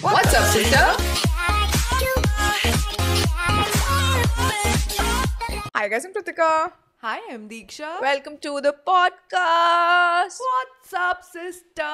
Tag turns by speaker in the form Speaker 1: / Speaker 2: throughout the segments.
Speaker 1: What's up, sister?
Speaker 2: Hi guys, I'm Kritika.
Speaker 3: Hi, I'm Deeksha.
Speaker 2: Welcome to the podcast.
Speaker 3: What's up, sister?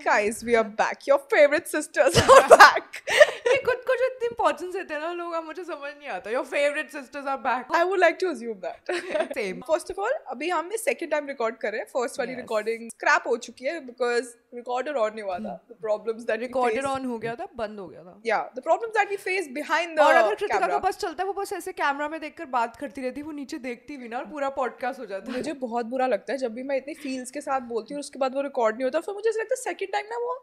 Speaker 2: Guys, we are back. Your favorite sisters are back.
Speaker 3: ये खुद को जो इतनी importance देते हैं ना लोग, अब मुझे समझ नहीं आता. Your favorite sisters are back.
Speaker 2: I would like to assume that.
Speaker 3: Same.
Speaker 2: First of all, अभी हम ये second time record कर रहे हैं. First वाली
Speaker 3: Yes.
Speaker 2: recording scrap हो चुकी है because recorder on नहीं हुआ था. The problems that we
Speaker 3: Recorder
Speaker 2: faced.
Speaker 3: on हो गया था, बंद हो गया था.
Speaker 2: Yeah, the problems that we face behind the
Speaker 3: और अगर कृतिका
Speaker 2: camera.
Speaker 3: का बस चलता है, वो बस ऐसे कैमरा में देखकर बात करती रहती है, वो नीचे देखती भी ना और पूरा पॉडकास्ट हो जाता है.
Speaker 2: मुझे बहुत बुरा लगता है जब भी मैं इतनी फील्स के साथ बोलती हूँ उसके बाद वो रिकॉर्ड नहीं होता, फिर मुझे ऐसा लगता है सेकंड टाइम ना वो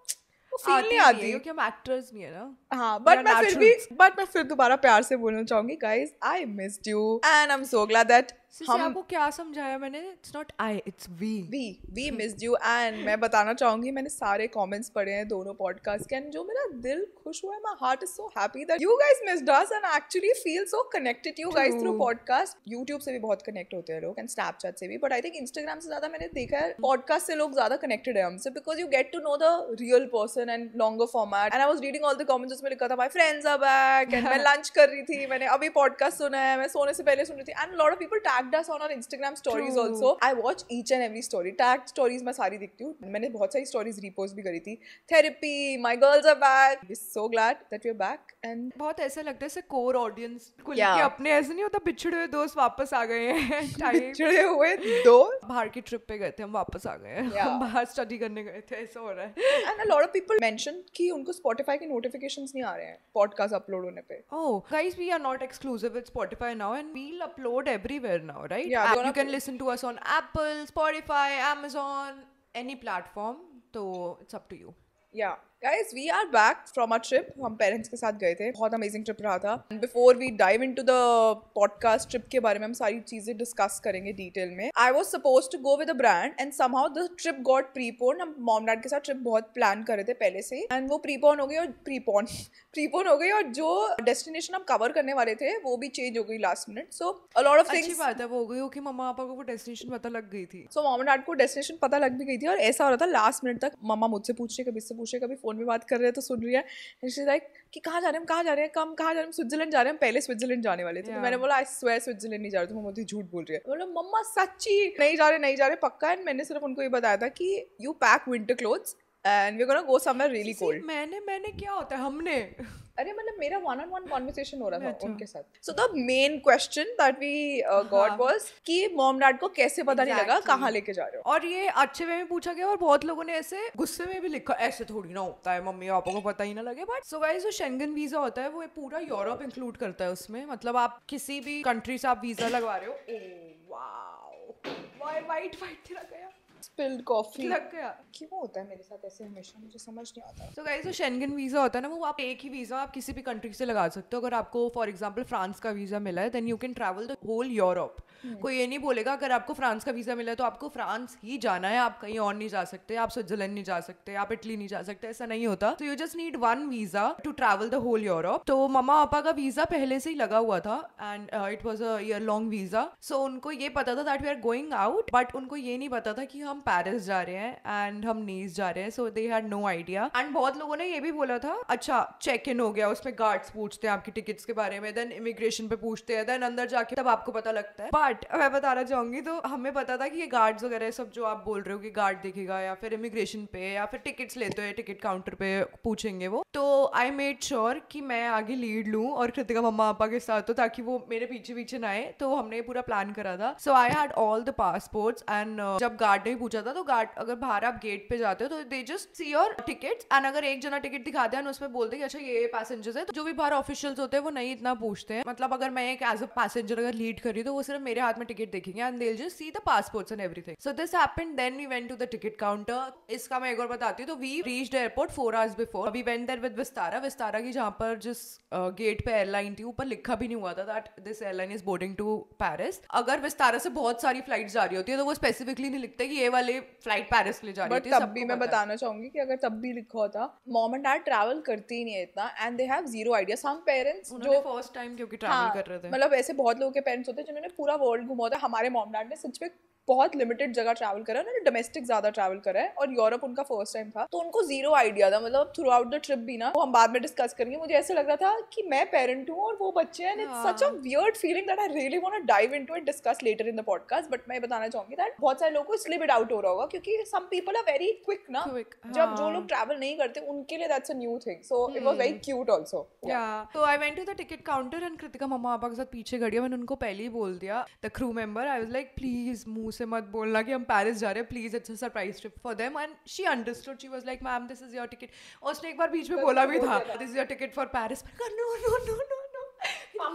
Speaker 2: फील नहीं आती
Speaker 3: क्योंकि हम एक्टर्स भी है ना.
Speaker 2: हाँ.
Speaker 3: We
Speaker 2: बट
Speaker 3: are
Speaker 2: मैं फिर दोबारा प्यार से बोलना चाहूंगी guys, I missed you and I am so glad that हम
Speaker 3: आपको क्या समझाया मैंने? It's not I, it's we
Speaker 2: missed you. And मैं बताना चाहूंगी मैंने सारे कमेंट्स पढ़े हैं दोनों पॉडकास्ट के एंड जो मेरा दिल खुश हुआ है, my heart is so happy that you guys missed us and actually feel so connected you guys through podcast. YouTube से भी बहुत कनेक्ट होते हैं लोग एंड स्नैपचैट से भी, बट आई थिंक इंस्टाग्राम से ज्यादा मैंने देखा है पॉडकास्ट से लोग ज्यादा कनेक्टेड है हमसे because you get to know the real person and longer format. And I was reading all the comments, उसमें लिखा था my friends are back and मैं लंच कर रही थी, मैंने अभी पॉडकास्ट सुना है, मैं सोने से पहले सुन रही थी and lot of people tagged us on our Instagram stories also. I watch each and every story. Tagged stories मैं सारी देखती हूँ. मैंने बहुत सारी stories repost भी करी थी. Therapy, my girls are back. We're so glad that we're back. And
Speaker 3: बहुत ऐसा लगता है जैसे कोर ऑडियंस को
Speaker 2: Yeah.
Speaker 3: लेके अपने ऐसे नहीं होता बिछड़े हुए दोस्त वापस आ गए हैं. टाइम
Speaker 2: चिड़े हुए दो.
Speaker 3: बाहर की ट्रिप पे गए थे, हम वापस आ गए हैं.
Speaker 2: Yeah.
Speaker 3: हम बाहर स्टडी करने गए थे, ऐसा हो रहा है.
Speaker 2: And a lot of people mention कि उनको Spotify के notifications नहीं आ रहे हैं podcast upload होने पे.
Speaker 3: Oh, guys, we are not exclusive with Spotify now, and we'll upload everywhere now, right?
Speaker 2: Yeah,
Speaker 3: You can listen to us on Apple, Spotify, Amazon, any platform. So it's up to you.
Speaker 2: Yeah. Guys, we are back from our trip. हम parents के साथ गए थे, बहुत amazing trip रहा था. Before we dive into the podcast trip के बारे में हम सारी चीजें डिस्कस करेंगे डिटेल में. I was supposed to go with a brand and somehow the trip got prepone. हम मॉम डैड के साथ ट्रिप बहुत प्लान कर रहे थे पहले से एंड वो प्रीपोन हो गई और प्रीपोन हो गई और जो डेस्टिनेशन हम कवर करने वाले थे वो भी चेंज हो गई last minute. So a lot of
Speaker 3: अच्छी
Speaker 2: थिंग्स.
Speaker 3: बात है वो हो गई हो कि मम्मा पापा को वो डेस्टिनेशन पता लग गई थी.
Speaker 2: सो मॉम डैड को डेस्टिनेशन पता लग भी गई थी और ऐसा हो रहा था लास्ट मिनट तक मम्मा मुझसे पूछ रही है, कभी इससे पूछ रही है, कभी फोन में बात कर रहे हैं तो सुन रही है एंड शी इज लाइक कि कहाँ जा रहे हैं, कहाँ जा रहे हैं, कहाँ जा रहे हैं, स्विट्जरलैंड जा रहे हैं. पहले स्विट्जरलैंड जाने वाले थे. तो
Speaker 3: Yeah.
Speaker 2: मैंने बोला आई स्वेयर स्विट्जरलैंड नहीं जा रहे. तो मम्मा झूठ बोल रही है. बोला मम्मा सच्ची नहीं जा रहे पक्का. एंड मैंने सिर्फ उनको ये बताया था कि you pack winter clothes and we are gonna go somewhere really cold.
Speaker 3: मैंने क्या होता है हमने
Speaker 2: अरे मतलब मेरा वन ऑन वन कॉन्वर्सेशन हो रहा था
Speaker 3: अच्छा.
Speaker 2: उनके साथ. So the main question that we got was कि मॉम डैड को कैसे पता नहीं लगा
Speaker 3: Exactly.
Speaker 2: कहाँ लेके जा रहे हो.
Speaker 3: और ये अच्छे वे में पूछा गया और बहुत लोगों ने ऐसे गुस्से में भी लिखा ऐसे थोड़ी ना होता है, मम्मी पापा को पता ही ना लगे. बट सो गाइस जो शेंगन वीजा होता है वो पूरा यूरोप इंक्लूड करता है उसमें. मतलब आप किसी भी कंट्री से आप वीजा लगवा रहे हो. ओह वाओ, वाइट तेरा गया,
Speaker 2: स्पिल्ड कॉफी
Speaker 3: लग गया.
Speaker 2: क्यों होता है मेरे साथ ऐसे हमेशा, मुझे समझ नहीं आता.
Speaker 3: तो गाइस जो शेंगन वीजा होता है ना वो आप एक ही वीजा आप किसी भी कंट्री से लगा सकते हो. अगर आपको फॉर एग्जांपल फ्रांस का वीजा मिला है then you can travel the whole Europe. कोई ये नहीं बोलेगा अगर आपको फ्रांस का वीजा मिला है तो आपको फ्रांस ही जाना है, आप कहीं और नहीं जा सकते, आप स्विट्जरलैंड नहीं जा सकते, आप इटली नहीं जा सकते, ऐसा नहीं होता. तो you just need one visa to travel the whole Europe. तो मम्मा पापा का वीजा पहले से ही लगा हुआ था and it was a year long visa. So उनको ये पता था that we are going out, but उनको ये नहीं पता था कि हम पेरिस जा रहे हैं एंड हम नीस जा रहे हैं. So they had no idea. And बहुत लोगों ने ये भी बोला था अच्छा चेक इन हो गया, उसमें गार्ड्स पूछते हैं आपकी टिकट्स के बारे में, देन इमिग्रेशन पे पूछते हैं, देन अंदर जाके तब आपको पता लगता है. बट मैं बताना चाहूंगी तो हमें पता था कि ये गार्ड्स वगैरह सब जो आप बोल रहे हो कि गार्ड देखेगा या फिर इमिग्रेशन पे या फिर टिकट्स लेते हुए टिकट काउंटर पे पूछेंगे वो. तो आई मेड श्योर कि मैं आगे लीड लूं और कृतिका मम्मा पापा के साथ हो ताकि वो मेरे पीछे ना आए. तो हमने पूरा प्लान करा था. So I had all the passports and जब गार्ड ने पूछा था तो गार्ड अगर बाहर आप गेट पे जाते हो तो they just see your tickets and अगर एक जना टिकट दिखाते हैं उसमें बोलते हैं कि अच्छा ये पैसेंजर्स है. तो जो भी बाहर ऑफिशियल्स होते हैं वो नहीं इतना पूछते हैं. मतलब अगर मैं एक एज अ पैसेंजर अगर लीड कर रही हूँ तो वो सिर्फ मेरे हाथ में टिकट देखेंगे and they will just see the passports and everything. So this happened, then we went to the ticket counter. इसका मैं एक और बताती हूँ. तो we reached airport 4 hours before. We went there with Vistara की जहाँ पर जिस गेट पे एयरलाइन थी ऊपर लिखा भी नहीं हुआ था that this airline is boarding to Paris. अगर विस्तारा से बहुत सारी फ्लाइट जा रही होती है तो वो स्पेसिफिकली नहीं लिखते कि ये वाली फ्लाइट पेरिस के लिए जा रही होती है.
Speaker 2: तब भी मैं बताना चाहूंगी कि अगर तब भी लिखा होता, मॉम एंड डैड ट्रैवल करते ही नहीं है इतना and they have zero idea. Some parents जो
Speaker 3: फर्स्ट टाइम क्योंकि ट्रैवल कर रहे थे,
Speaker 2: मतलब ऐसे बहुत लोगों के पेरेंट्स होते हैं जिन्होंने पूरा वर्ल्ड घुमा होता है. हमारे मॉम डैड ने सच में बहुत लिमिटेड जगह ट्रैवल करा है, उन्होंने डोमेस्टिक ज्यादा ट्रैवल करा है और यूरोप उनका फर्स्ट टाइम था, तो उनको जीरो आइडिया था, मतलब थ्रू आउट द ट्रिप भी ना, वो हम बाद में डिस्कस करेंगे, मुझे ऐसे लग रहा था कि मैं पेरेंट हूँ और वो बच्चे हैं, it's such a weird feeling that I really want to dive into it, discuss later in the podcast, but मैं बताना चाहूंगी दैट बहुत सारे लोगों को स्लिप इट आउट हो रहा होगा क्योंकि some people are very quick ना, जब जो लोग ट्रैवल नहीं करते उनके लिए that's a new thing, so it was very cute also.
Speaker 3: तो I went to the ticket counter and Kritika मम्मा पापा के साथ पीछे खड़ी है, मैंने उनको पहले ही बोल दिया, the crew member, I was like please मुंह से मत बोलना कि हम पेरिस जा रहे हैं, please it's a surprise trip for them, and she understood, she was like ma'am this is your ticket, और उसने एक बार बीच में बोला भी था this is your ticket for Paris, no no no no,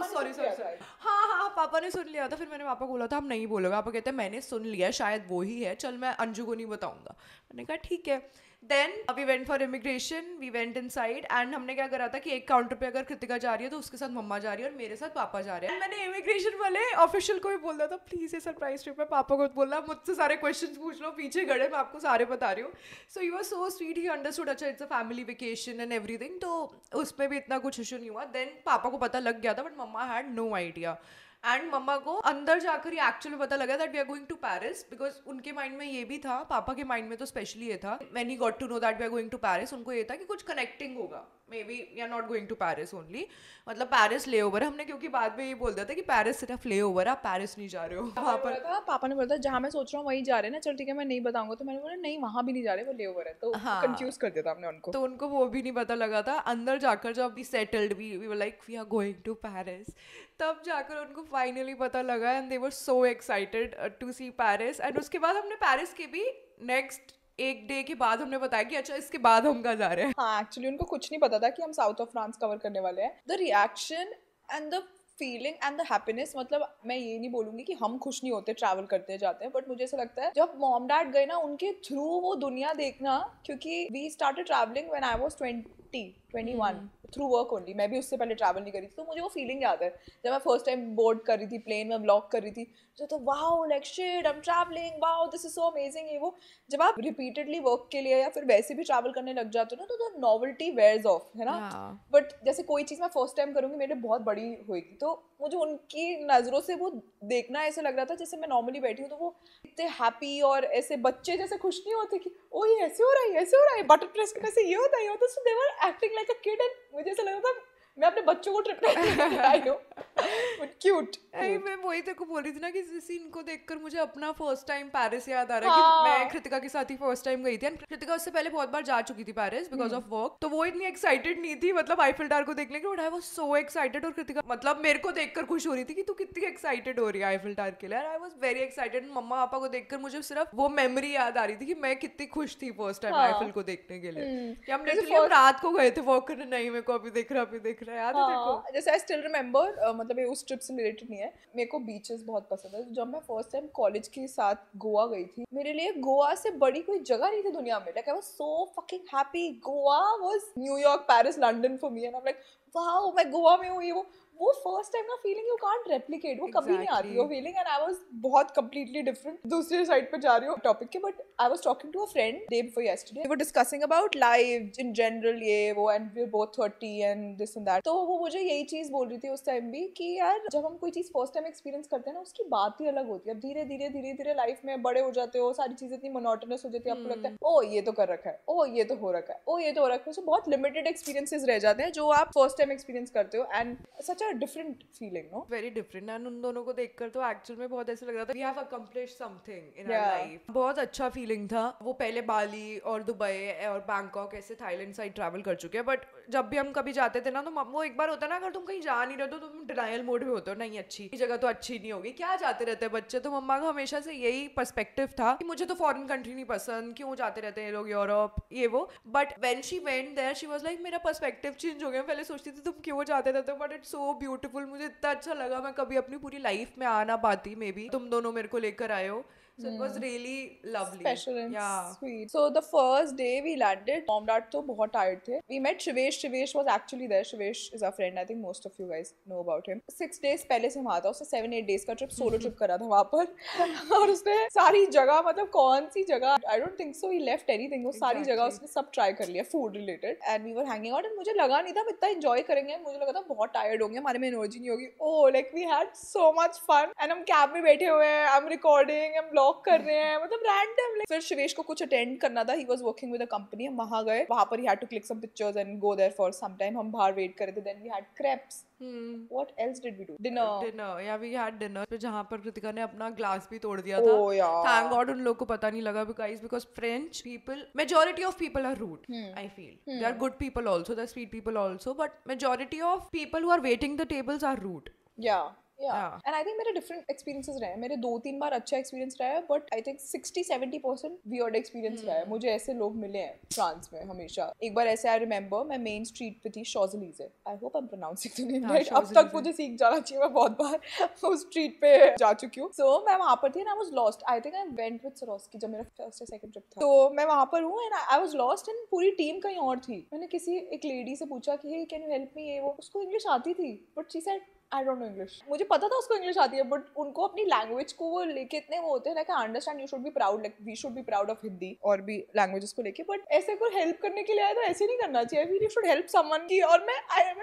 Speaker 3: sorry sorry, हाँ पापा ने सुन लिया था, फिर मैंने पापा को बोला था हम नहीं बोलोगे, पापा कहते हैं मैंने सुन लिया शायद वो ही है, चल मैं अंजू को नहीं बताऊंगा, मैंने कहा ठीक है। Then we went for immigration, we went inside and हमने क्या करा था कि एक काउंटर पे अगर कृतिका जा रही है तो उसके साथ मम्मा जा रही है और मेरे साथ पापा जा रहे हैं, मैंने इमिग्रेशन वाले ऑफिशियल को भी बोल दिया था प्लीज ये सरप्राइज ट्रिप है, पापा को बोला मुझसे सारे क्वेश्चंस पूछ लो, पीछे गड़े मैं आपको सारे बता रही हूँ, so he was so sweet, he understood, अच्छा it's a family vacation and everything, तो उसमें भी इतना कुछ इशू नहीं हुआ। देन पापा को पता लग गया था बट मम्मा हैड नो आइडिया, एंड मम्मा को अंदर जाकर ही एक्चुअली पता लगा that we are going to Paris, because उनके माइंड में ये भी था, पापा के माइंड में तो स्पेशली ये था, when he got to know that we are going to Paris, उनको ये था कि कुछ कनेक्टिंग होगा, maybe we are not going to Paris only, मतलब पेरिस ले ओवर, हमने क्योंकि बाद में ये बोल दिया था कि पेरिस सिर्फ ले ओवर है, आप पेरिस नहीं जा रहे हो वहाँ पर,
Speaker 2: पापा ने बोला था जहाँ मैं सोच रहा हूँ वहीं जा रहे हैं ना, चल ठीक है मैं नहीं बताऊंगा, तो मैंने बोला नहीं वहाँ भी नहीं जा रहे, वो ले ओवर है, तो कंफ्यूज कर दिया था हमने उनको,
Speaker 3: तो उनको वो भी नहीं पता लगा था, अंदर जाकर जब we settled, we were like we are going to Paris, तब जाकर उनको फाइनली पता लगा and they were so excited to see Paris, and उसके बाद हमने पेरिस के भी नेक्स्ट एक डे के बाद हमने बताया कि अच्छा इसके बाद हम कहाँ जा रहे हैं।
Speaker 2: हाँ एक्चुअली उनको कुछ नहीं पता था कि हम साउथ ऑफ फ्रांस कवर करने वाले हैं, the reaction and the feeling and the happiness, मतलब मैं ये नहीं बोलूंगी कि हम खुश नहीं होते ट्रैवल करते जाते हैं, बट मुझे ऐसा लगता है जब मॉम डैड गए ना उनके थ्रू वो दुनिया देखना, क्योंकि we started travelling when I was 21 through work only, मैं भी उससे पहले ट्रैवल नहीं करी थी, तो मुझे वो फीलिंग याद है जब मैं फर्स्ट टाइम बोर्ड कर रही थी प्लेन में, व्लॉग कर रही थी, तो wow like shit I am travelling, wow this is so amazing, ये वो जब आप रिपीटेडली वर्क के लिए या फिर वैसे भी ट्रैवल करने लग जाते हो ना, तो नॉवेल्टी वेयर्स ऑफ, है ना, बट जैसे कोई चीज़ मैं फर्स्ट टाइम करूँगी मेरे बहुत बड़ी होगी, तो मुझे उनकी नज़रों से वो देखना ऐसे लग रहा था जैसे मैं नॉर्मली बैठी हूँ, तो वो इतने हैप्पी और ऐसे बच्चे जैसे खुश नहीं होते कि ओ ये ऐसे हो रहा है, ऐसे हो रहा है, बटन प्रेस करने से ये होता है, so they were acting like a kid, and मुझे ऐसा लग रहा था मैं अपने बच्चों को ट्रिप पे आई हूँ, बट क्यूट।
Speaker 3: मैं वही तेरे को बोल रही थी ना कि सीन को देखकर मुझे अपना फर्स्ट टाइम पेरिस याद आ रहा है, कि मैं कृतिका के साथ ही फर्स्ट टाइम गई थी, एंड कृतिका उससे पहले बहुत बार जा चुकी थी पेरिस बिकॉज ऑफ वर्क, तो वो इतनी एक्साइटेड नहीं थी मतलब आईफिल टावर को देखने के लिए, but I was so excited, और कृतिका मतलब मेरे को देखकर खुश हो रही थी कि तू कितनी एक्साइटेड हो रही है आईफिल टावर के लिए, आई वाज वेरी एक्साइटेड, मम्मा पापा को देखकर मुझे सिर्फ वो मेमोरी याद आ रही थी कि मैं कितनी खुश थी फर्स्ट टाइम आईफिल को देखने के लिए, कि हम लिटरली रात को गए थे वॉक करने, नहीं मेरे को अभी दिख रहा याद है देखो,
Speaker 2: जैसे आई स्टिल रिमेंबर, मतलब ये उस ट्रिप से रिलेटेड नहीं है, मेरे को बीचेस बहुत पसंद है, जब मैं फर्स्ट टाइम कॉलेज के साथ गोवा गई थी, मेरे लिए गोवा से बड़ी कोई जगह नहीं थी दुनिया में, like I was so fucking happy, Goa was New York Paris London for me, and I am like wow मैं गोवा में हूँ, ये वो फर्स्ट टाइम ना फीलिंग यू कांट रेप्लिकेट, वो कभी नहीं आती वो फीलिंग, एंड आई वाज बहुत कंप्लीटली डिफरेंट, दूसरी साइड पे जा रही हूँ टॉपिक के, but I was talking to a friend day before yesterday, we were discussing about life in general, ये वो, and we are both 30 and this and that, तो वो मुझे यही चीज बोल रही थी उस टाइम भी कि यार जब हम कोई चीज फर्स्ट टाइम एक्सपीरियंस करते हैं ना उसकी बात ही अलग होती है, अब धीरे धीरे लाइफ में बड़े हो जाते हो, सारी चीजें इतनी मोनोटोनस हो जाती है, आपको लगता है ओ ये तो कर रखा है, ओ ये तो हो रखा है, ओ ये तो हो रखा है, सो बहुत लिमिटेड एक्सपीरियंसेस रह जाते हैं जो आप फर्स्ट टाइम एक्सपीरियंस करते हो, and such a different feeling, no,
Speaker 3: very different, and उन दोनों को देखकर तो एक्चुअल में बहुत ऐसा लग रहा था we have accomplished something in our life, बहुत अच्छा फीलिंग था। वो पहले बाली और दुबई और बैंकॉक ऐसे थाईलैंड साइड ट्रैवल कर चुके हैं, बट जब भी हम कभी जाते थे ना तो वो एक बार होता है ना, अगर तुम कहीं जा नहीं रहे हो तो तुम डिनायल मोड में होते हो, नहीं अच्छी जगह तो अच्छी नहीं होगी, क्या जाते रहते हैं बच्चे, तो मम्मा का हमेशा से यही पर्सपेक्टिव था कि मुझे तो फॉरेन कंट्री नहीं पसंद, क्यों जाते रहते हैं लोग यूरोप ये वो, but when she went there she was like मेरा पर्सपेक्टिव चेंज हो गया, पहले सोचती थी तुम क्यों जाते रहते हो, बट इट्स सो ब्यूटीफुल, मुझे इतना अच्छा लगा, मैं कभी अपनी पूरी लाइफ में आ ना पाती, मे बी तुम दोनों मेरे को लेकर आए हो, so it was really lovely,
Speaker 2: special and
Speaker 3: yeah,
Speaker 2: sweet. So the first day we landed, mom dad तो बहुत tired थे, we met Shivesh was actually there, Shivesh is our friend, I think most of you guys know about him, 6 days पहले से वहाँ था, उसने 7-8 days का trip solo trip करा था वहाँ पर और उसने सारी जगह, मतलब कौन सी जगह, I don't think so he left anything, वो सारी जगह उसने सब ट्राई कर लिया food related, and we were hanging out, and मुझे लगा नहीं था हम इतना enjoy करेंगे, मुझे लगा था बहुत tired होंगे, हमारे में एनर्जी नहीं होगी, oh like we had so much fun, and हम कैब में बैठे हुए हैं, I'm recording, I'm ब्लॉग कर रहे हैं, मतलब रैंडम। फिर शिवेश को कुछ अटेंड करना था, he was working with a company, हम वहां गए, वहां पर he had to click some pictures and go there for some time. हम बाहर वेट कर रहे थे, then we had crepes. What else did we do?
Speaker 3: Dinner, yeah, we had dinner पे जहाँ पर कृतिका ने अपना ग्लास भी तोड़ दिया था।
Speaker 2: Oh yeah.
Speaker 3: Thank God उन लोग को पता नहीं लगा, because French people, majority of people are rude. I feel there are good people also, there are sweet people also, but majority of people who are waiting the tables are rude.
Speaker 2: Yeah. And I think मेरे different experiences रहे हैं, मेरे 2-3 बार अच्छा experience रहा है, but I think 60-70% weird experience रहा है। मुझे ऐसे लोग मिले हैं फ्रांस में हमेशा। एक बार ऐसे आई रिमेंबर, मैं मेन स्ट्रीट पे थी, Champs Elysees, I hope I am pronouncing the name right, अब तक मुझे सीख जाना चाहिए, मैं बहुत बार उस स्ट्रीट पे जा चुकी हूँ। सो मैं वहाँ पर थी and I was lost, I think I went with Swarovski जब मेरा फर्स्ट या सेकंड ट्रिप था, तो मैं वहाँ पर हूँ and I was lost and पूरी टीम कहीं और थी। मैंने किसी एक लेडी से पूछा कि hey can you help me, ये वो, उसको इंग्लिश आती थी but she said I don't know English. मुझे पता था उसको इंग्लिश आती है, बट उनको अपनी लैंग्वेज को वो लेके इतने वो होते हैं, like I understand you should be proud, like we should be proud of Hindi और भी लैंग्वेजेस को लेके, बट ऐसे कोई हेल्प करने के लिए आया तो ऐसे नहीं करना चाहिए। फिर यू शुड हेल्प समवन की, और मैं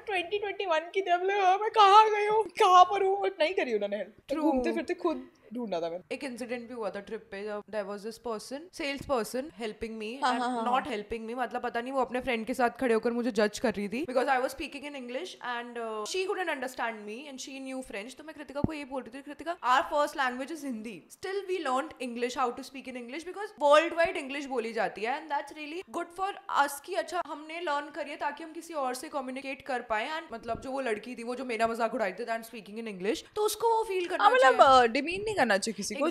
Speaker 2: 2021 की जब मैं कहाँ गई हूँ, कहाँ पर हूँ, बट नहीं करी उन्होंने हेल्प, घूमते फिरते खुद ढूंढा था मैंने।
Speaker 3: एक इंसिडेंट भी हुआ था ट्रिप पे, जब there was this person, sales person helping me and not helping me, मतलब पता नहीं वो अपने फ्रेंड के साथ खड़े होकर मुझे जज कर रही थी because I was speaking in English and she couldn't understand me and she knew French. तो मैं कृतिका को ये बोल रही थी, Kritika our first language is Hindi, still we learned English, how to speak in English, because world wide English बोली जाती है and that's really good for us कि अच्छा हमने लर्न करिए ताकि हम किसी और से कम्युनिकेट कर पाए। एंड मतलब जो वो लड़की थी, वो जो मेरा मजाक उड़ाई थी दैट स्पीकिंग इन इंग्लिश, तो उसको वो फील करना चाहिए,
Speaker 2: मतलब डिमीन नहीं करना चाहिए किसी को,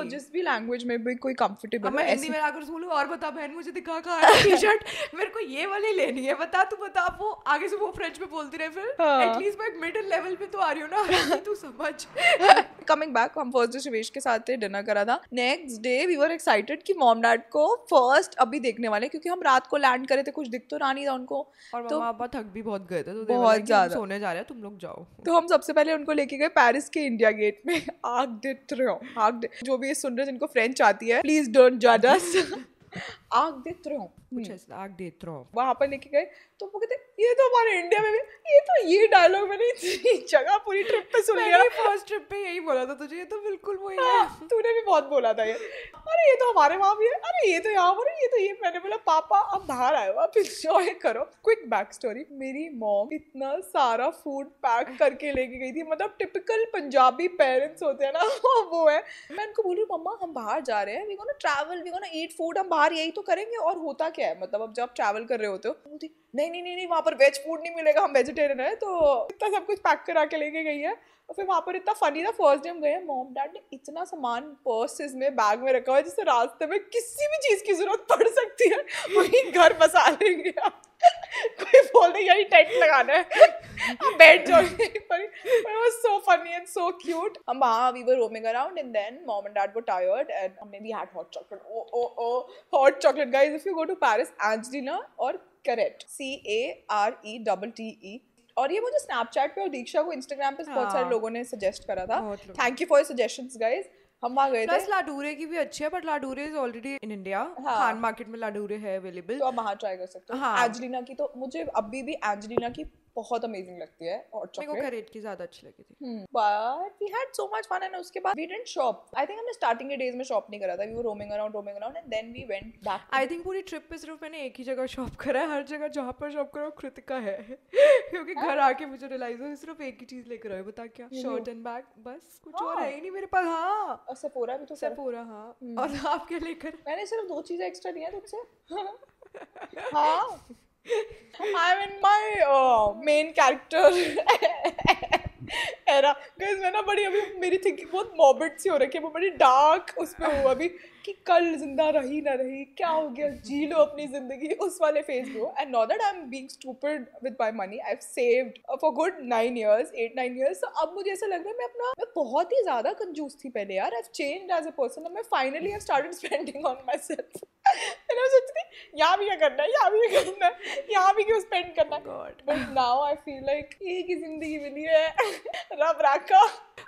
Speaker 2: जिस भी लैंग्वेज में भी कोई कंफर्टेबल।
Speaker 3: मैं हिंदी में आकर बोलूं और बता बहन मुझे दिखा कहाँ है टी-शर्ट, मेरे को ये वाली लेनी है, बता तू बता, वो आगे से वो फ्रेंच में बोलती रहे, फिर एटलीस्ट मैं मिडिल लेवल पे तो आ रही हूँ ना, तू समझ।
Speaker 2: कमिंग बैक, हम फर्स्ट डे शिवेश के साथ डिनर करा था, next day we were excited कि मॉम डैड को फर्स्ट अभी देखने वाले, क्योंकि हम रात को लैंड करे थे, कुछ दिख तो रहा नहीं था उनको,
Speaker 3: और
Speaker 2: तो
Speaker 3: मम्मा पापा थक भी बहुत गए थे, तो
Speaker 2: बहुत ज्यादा
Speaker 3: सोने जा रहे हैं, तुम लोग जाओ।
Speaker 2: तो हम सबसे पहले उनको लेके गए पेरिस के इंडिया गेट में, आर्क दे ट्रियोम्फ, जो भी ये सुन रहे जिनको फ्रेंच आती है प्लीज डोंट जज अस, आर्क दे ट्रियोम्फ,
Speaker 3: कुछ ऐसा आर्क दे ट्रियोम्फ,
Speaker 2: वहां पर लेके गए, तो वो कहते ये तो हमारे इंडिया में भी, ये डायलॉग मैंने इतनी जगह पूरी ट्रिप पे सुन लिया।
Speaker 3: फर्स्ट ट्रिप पे यही बोला था तुझे, ये तो बिल्कुल वही है,
Speaker 2: तूने भी बहुत बोला था ये, अरे ये तो हमारे वहाँ भी है, अरे ये तो यहाँ पर, ये तो ये, मैंने बोला पापा अब बाहर आए हो, आप इंजॉय करो। क्विक बैक स्टोरी, मेरी मॉम इतना सारा फूड पैक करके लेके गई थी, मतलब टिपिकल पंजाबी पेरेंट्स होते हैं ना वो है। मैं उनको बोल रही हूँ मम्मा हम बाहर जा रहे हैं, we gonna travel, we gonna eat food, हम बाहर यही तो करेंगे, और होता क्या है, मतलब अब जब ट्रैवल कर रहे होते हो, बोलती नहीं वहाँ पर वेज फूड नहीं मिलेगा, हम वेजिटेरियन है, तो इतना सब कुछ पैक करा के लेके गई है। और फिर वहाँ पर इतना फनी था, फर्स्ट डे हम गए, मॉम डैड ने इतना सामान पर्सेस में बैग में रखा हुआ है जिससे रास्ते में किसी भी चीज़ की जरूरत पड़ सकती है, वही घर बसा लेंगे आप, कोई बोल दे यही टेंट लगाना है, बैठ जाओ यहीं पर। It was so funny and so cute. हम वहाँ we were roaming around and then mom and dad were tired and हमने भी had hot chocolate. Oh, hot chocolate guys. If you go to Paris, Angelina or Carrette, CARETTE. और ये मुझे Snapchat पे और दीक्षा को इंस्टाग्राम पे बहुत सारे लोगों ने सजेस्ट करा था, thank you for suggestions guys. हम वहाँ गए थे,
Speaker 3: प्लस लाडूरे की भी अच्छी है, but Laduree is already in India, Khan Market में लाडूरे है अवेलेबल,
Speaker 2: तो आप वहाँ ट्राई कर सकते हो। एंजेलिना की तो मुझे अभी भी एंजेलिना की बहुत अमेजिंग लगती है हॉट चॉकलेट,
Speaker 3: मेरे को कैरेट की ज्यादा अच्छी लगी थी,
Speaker 2: but we had so much fun and उसके बाद we didn't shop. I think हमने स्टार्टिंग के डेज में शॉप नहीं करा था, we were roaming around and then we went back.
Speaker 3: I think पूरी ट्रिप पे सिर्फ मैंने एक ही जगह शॉप करा है, हर जगह जहाँ पर शॉप करो कृतिका है क्योंकि घर आके मुझे रियलाइज हुआ सिर्फ एक ही चीज लेकर आए, बता क्या, शर्ट एंड बैग, बस कुछ और है ही नहीं मेरे पास। हाँ,
Speaker 2: और सेफोरा भी तो,
Speaker 3: सेफोरा, हाँ, और आप क्या लेकर,
Speaker 2: मैंने सिर्फ 2 चीजें एक्स्ट्रा दी हैं तुझसे। हाँ, I'm in my main character era. Guys, मैं ना बड़ी अभी मेरी थिंकिंग बहुत मॉर्बिड सी हो रखी है, वो बड़ी डार्क उस पे हूँ अभी कि कल जिंदा रही ना रही, क्या हो गया, जी लो अपनी जिंदगी, उस वाले फेज में हो। And not that I am being stupid with my money, I have saved for good 8-9 years। तो अब मुझे ऐसा लग रहा है मैं बहुत ही ज्यादा कंजूस थी पहले यार, I have changed as a person, मैं finally have started spending on myself. मैं सोचती थी यहाँ भी क्या करना है, यहाँ भी क्या करना है, यहाँ भी क्यों स्पेंड करना है, but now I feel like एक ही जिंदगी मिली है, रब रखा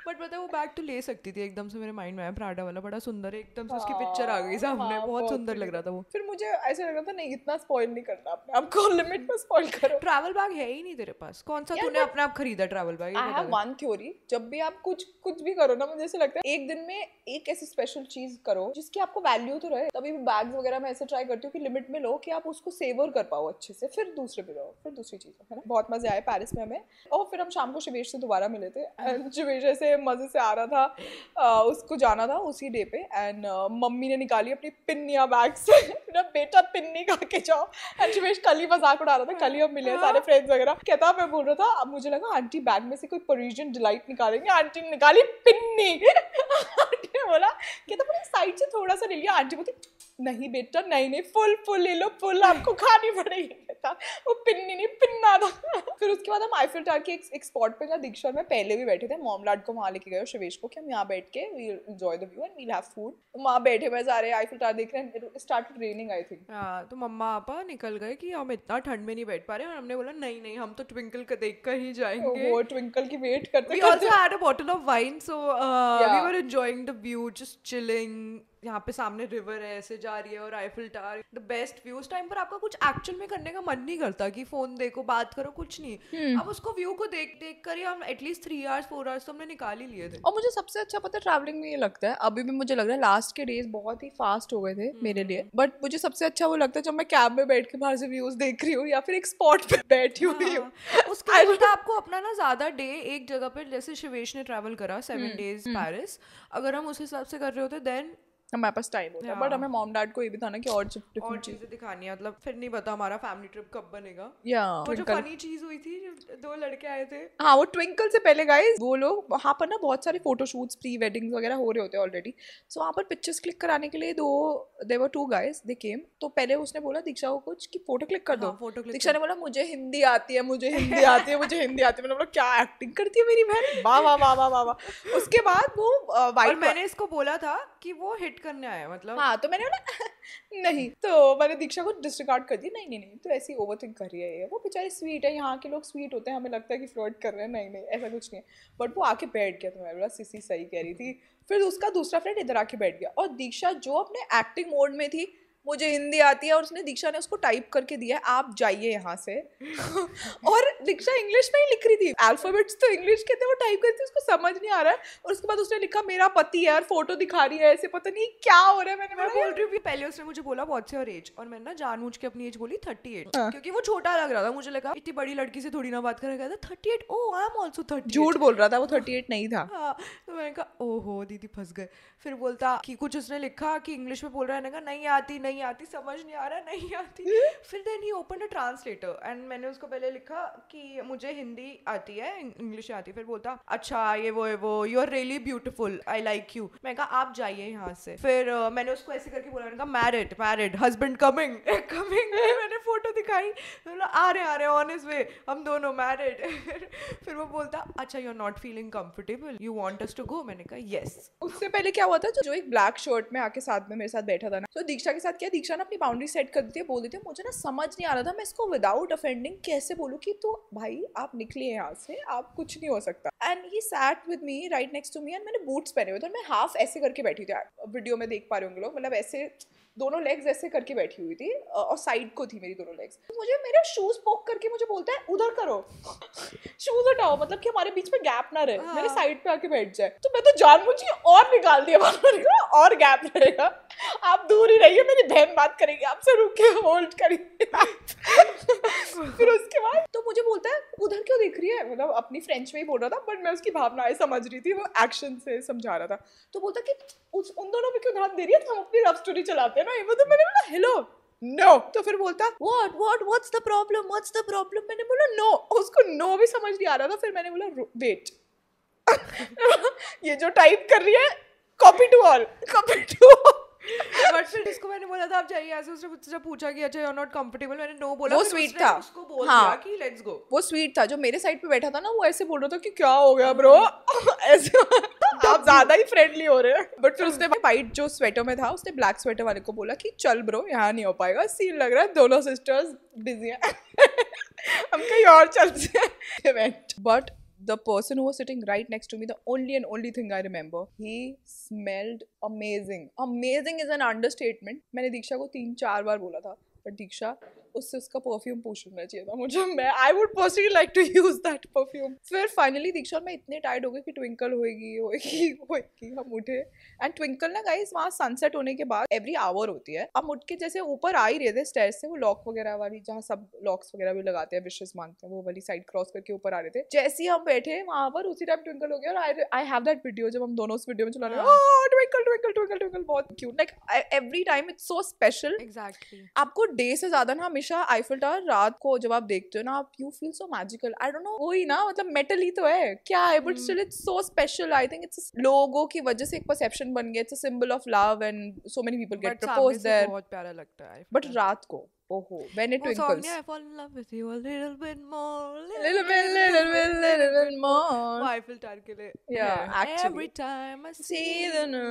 Speaker 3: बट पता है वो बैग तो ले सकती थी, एकदम से मेरे माइंड में आया प्राडा वाला, बड़ा सुंदर है, एकदम से उसकी पिक्चर आ गई सामने, बहुत सुंदर लग रहा था वो।
Speaker 2: फिर मुझे ऐसा लग रहा था नहीं इतना स्पॉइल नहीं करना अपने आप को, लिमिट में स्पॉइल करो।
Speaker 3: ट्रैवल बैग है ही नहीं तेरे पास, कौन सा तूने अपने आप खरीदा travel bag?
Speaker 2: I have one theory, जब भी आप कुछ भी करो ना, मुझे ऐसा लगता है एक दिन में एक ऐसी स्पेशल चीज करो जिसकी आपको वैल्यू तो रहे। तभी भी बैग्स वगैरह मैं ऐसे ट्राई करती हूँ कि लिमिट में लो कि आप उसको सेवर कर पाओ अच्छे से, फिर दूसरे पे लो, फिर दूसरी चीज है ना। बहुत मजे आए पेरिस में हमें, और फिर हम शाम को शिवेश से दोबारा मिले थे एंड शिवेश ऐसे मजे से आ रहा था, उसको जाना था उसी डे पे एंड मम्मी ने निकाली अपनी पिन्नियाँ बैग से ना, बेटा पिन्नी खा के जाओ। एंड शिवेश कल ही मजाक उड़ा रहा था, कल ही हम मिले सारे फ्रेंड्स वगैरह, कहता मैं बोल रहा था, अब मुझे लगा आंटी बैग में से कोई पेरिसियन डिलाइट निकालेंगे, आंटी ने निकाली पिन्नी। आंटी ने बोला कहता पूरी साइड से थोड़ा सा ले लिया, आंटी बोलती नहीं बेटा नहीं फुल ले लो, फुल आपको खानी पड़ेगी। कहता वो पिन्नी नहीं पिन्ना था। फिर उसके बाद हम आईफिल टावर के एक स्पॉट पे, जहाँ दीक्षा में पहले भी बैठे थे, मॉम लैड को वहाँ लेके गए शिवेश को कि हम यहाँ बैठ के we enjoy the view and we'll have food. वहाँ बैठे हुए सारे आईफिल टावर देख रहे हैं, स्टार्टेड रेनिंग आई थिंक।
Speaker 3: हाँ, तो मम्मा पापा निकल गए कि हम इतना ठंड में नहीं बैठ पा रहे, और हमने बोला नहीं हम तो ट्विंकल को देख कर ही जाएंगे।
Speaker 2: वो ट्विंकल की वेट करते
Speaker 3: We also had a bottle of wine, so we were enjoying the view, just chilling. यहाँ पे सामने रिवर है, ऐसे जा रही है, और Eiffel tower, the best view. उस टाइम पर आपका कुछ एक्चुअल में करने का मन नहीं करता कि फोन देखो बात करो, कुछ नहीं। अब उसको व्यू को देख कर ही हम एटलीस्ट 3 hours 4 hours तो हमने निकाल ही लिए थे।
Speaker 2: और मुझे सबसे अच्छा पता है ट्रैवलिंग में ये लगता है, अभी भी मुझे लग रहा है लास्ट के डेज बहुत ही फास्ट हो गए थे मेरे लिए, बट मुझे सबसे अच्छा वो लगता है जब मैं कैब में बैठ के बाहर से व्यूज देख रही हूँ या फिर एक स्पॉट पे बैठी हुई हूँ।
Speaker 3: उसके बाद आपको अपना ना ज्यादा डे एक जगह पे, जैसे शिवेश ने ट्रैवल करा 7 days पेरिस, अगर हम उस हिसाब से कर रहे होते देन
Speaker 2: हमारे पास टाइम होता है, बट हमें मॉम डैड को ये भी था ना कि और
Speaker 3: चीजें दिखानी है, मतलब फिर नहीं पता हमारा फैमिली ट्रिप कब बनेगा। वो जो फनी चीज हुई थी, जो 2 लड़के आए थे,
Speaker 2: हाँ वो ट्विंकल से पहले गाइस वो लोग वहाँ पर ना बहुत सारे फोटोशूट्स प्री वेडिंग्स वगैरह हो रहे होते हैं ऑलरेडी, सो वहाँ पर पिक्चर्स क्लिक कराने के लिए देयर वर 2 guys दे केम। तो पहले उसने बोला दीक्षा को कुछ कि फोटो क्लिक कर दो, दीक्षा ने बोला मुझे हिंदी आती है, मुझे हिंदी आती है, मुझे हिंदी आती है। मैंने बोला क्या एक्टिंग करती है मेरी बहन, वाह वाह वाह वाह वाह। उसके बाद वो वाइट,
Speaker 3: मैंने इसको बोला था कि वो हिट करने आया, मतलब
Speaker 2: हाँ, तो मैंने बोला नहीं, तो मैंने दीक्षा को डिसरिगार्ड कर दिया, नहीं तो ऐसी ओवरथिंक कर रही है, वो बेचारी स्वीट है, यहाँ के लोग स्वीट होते हैं, हमें लगता है कि फ्लर्ट कर रहे हैं, नहीं ऐसा कुछ नहीं है। बट वो आके बैठ गया, तो मैं बोला सिसी सही कह रही थी। फिर उसका दूसरा फ्रेंड इधर आके बैठ गया, और दीक्षा जो अपने एक्टिंग मोड में थी, मुझे हिंदी आती है, और उसने दीक्षा ने उसको टाइप करके दिया है आप जाइए यहाँ से। और दीक्षा इंग्लिश में ही लिख रही थी, अल्फाबेट्स तो इंग्लिश के थे, वो टाइप करती थी, उसको समझ नहीं आ रहा है। और उसके बाद उसने लिखा मेरा पति है और फोटो दिखा रही है, ऐसे पता नहीं क्या हो रहा है। मैं
Speaker 3: बोल रही हूँ पहले उसने मुझे बोला व्हाट्स योर एज, और मैंने ना जानबूझ के अपनी एज बोली 38, क्योंकि वो छोटा लग रहा था, मुझे लगा इतनी बड़ी लड़की से थोड़ी ना बात करेगा। 38, ओह आई एम आल्सो 38।
Speaker 2: झूठ बोल रहा था, वो 38 नहीं था।
Speaker 3: हाँ, तो मैंने कहा ओहो दीदी फंस गए। फिर बोलता कि कुछ उसने लिखा कि इंग्लिश में बोल रहा है, मैंने कहा नहीं आती समझ नहीं आ रहा, नहीं आती। फिर then he open a translator and मैंने उसको पहले लिखा कि मुझे हिंदी आती है, इंग्लिश आती है। फिर बोलता अच्छा ये वो you are really beautiful, I like you. मैं कहा आप जाइए यहाँ से। फिर मैंने उसको ऐसे करके बोला, मैंने कहा मैरिड हस्बैंड कमिंग। मैंने फोटो दिखाई, बोला आ रहे ऑन हिज वे, हम दोनों मैरिड। फिर वो बोलता अच्छा you are not feeling comfortable, you want us to go. मैंने कहा यस।
Speaker 2: उससे पहले क्या हुआ था, जो एक ब्लैक शर्ट में आके साथ में मेरे साथ बैठा था ना, तो दीक्षा के साथ क्या, दीक्षा ने अपनी बाउंड्री सेट कर दी थी, बोल देती है मुझे ना समझ नहीं आ रहा था मैं इसको विदाउट ऑफेंडिंग कैसे बोलूँ कि तो भाई आप निकलिए यहाँ से, आप कुछ नहीं हो सकता। And he sat with me right next to me and मैंने बूट्स पहने हुए थे, मैं हाफ ऐसे करके बैठी थी, वीडियो में देख पा रहे होंगे लोग, मतलब ऐसे दोनों लेग्स ऐसे करके बैठी हुई थी, और साइड को थी मेरी दोनों लेग्स। तो मुझे मेरे शूज पोक करके मुझे बोलता है उधर करो, शूज हटाओ, मतलब कि हमारे बीच में गैप ना रहे, मेरे साइड पे आके बैठ जाए। तो मैं तो जानबूझ के और निकाल दिया और गैप रहेगा, आप दूर ही रहिए, मेरी बहन बात करेगी आपसे, रुके होल्ड करिए। फिर उसके बाद तो मुझे बोलता है उधर क्यों देख रही है, मतलब अपनी फ्रेंच में ही बोल रहा था, बट मैं उसकी भावनाएं समझ रही थी, वो एक्शन से समझा रहा था। तो बोलता कि उन दोनों पे क्यों ध्यान दे रही है, हम अपनी लव स्टोरी चलाते हैं ना, ये तो मैंने बोला हेलो नो। तो फिर बोलता व्हाट्स द प्रॉब्लम। मैंने बोला नो, उसको नो भी समझ नहीं आ रहा था। फिर मैंने बोला वेट, ये जो टाइप कर रही है कॉपी टू ऑल।
Speaker 3: बट फिर जिसको मैंने बोला था आप जाइए ऐसे, उसने मुझसे पूछा कि अच्छा यू आर नॉट कंफर्टेबल, मैंने नो बोला।
Speaker 2: वो स्वीट था,
Speaker 3: उसको बोल दिया कि लेट्स गो।
Speaker 2: वो स्वीट था, जो मेरे साइड पे बैठा था ना, वो ऐसे बोल रहा था कि क्या हो गया ब्रो, ऐसे आप ज्यादा ही फ्रेंडली हो रहे हैं। बट फिर उसने वाइट जो स्वेटर में था, उसने ब्लैक स्वेटर वाले को बोला कि चल ब्रो यहाँ नहीं हो पाएगा, सीन लग रहा है दोनों सिस्टर्स बिजी हैं, हम कहीं और चलते हैं। But the person who was sitting right next to me, the only thing I remember, he smelled amazing. Amazing is an understatement. मैंने दीक्षा को 3-4 बार बोला था, but दीक्षा उससे उसका परफ्यूम पूछना चाहिए था मुझे. मैं I would personally like to use that perfume. फिर फाइनली दीक्षा और मैं इतने टायर्ड हो गए कि ट्विंकल होएगी हम उठे. एंड ट्विंकल ना गाइस वहाँ सनसेट होने के बाद एवरी आवर होती है. हम उठ के जैसे ऊपर आ ही रहे थे स्टेयर्स से, वो लॉक वगैरह वाली जहाँ सब लॉक्स वगैरह भी लगाते हैं, विशेस मांगते हैं, वो वाली साइड क्रॉस करके ऊपर आ रहे थे. जैसे ही हम बैठे वहाँ पर उसी टाइम ट्विंकल हो गया. और आई हैव दैट वीडियो जब हम दोनों उस वीडियो में चला रहे हैं, ट्विंकल ट्विंकल ट्विंकल ट्विंकल, बहुत cute. Like every time it's so special.
Speaker 3: Exactly.
Speaker 2: आपको डे से ज्यादा ना हमेशा आईफिल टावर रात को जब आप देखते हो ना, आप you feel so magical. I don't know, वही ना, मतलब मेटल ही तो है क्या है, but still it's so special. I think it's लोगों की वजह से एक परसेप्शन बन गया. It's a symbol of love and so many people get propose there.
Speaker 3: बहुत प्यारा लगता है.
Speaker 2: बट रात को ओहो, when it twinkles,
Speaker 3: I fall in love with you a little bit more,
Speaker 2: little bit more.
Speaker 3: Eiffel Tower के लिए.
Speaker 2: Yeah, actually.
Speaker 3: Every time I
Speaker 2: See the na.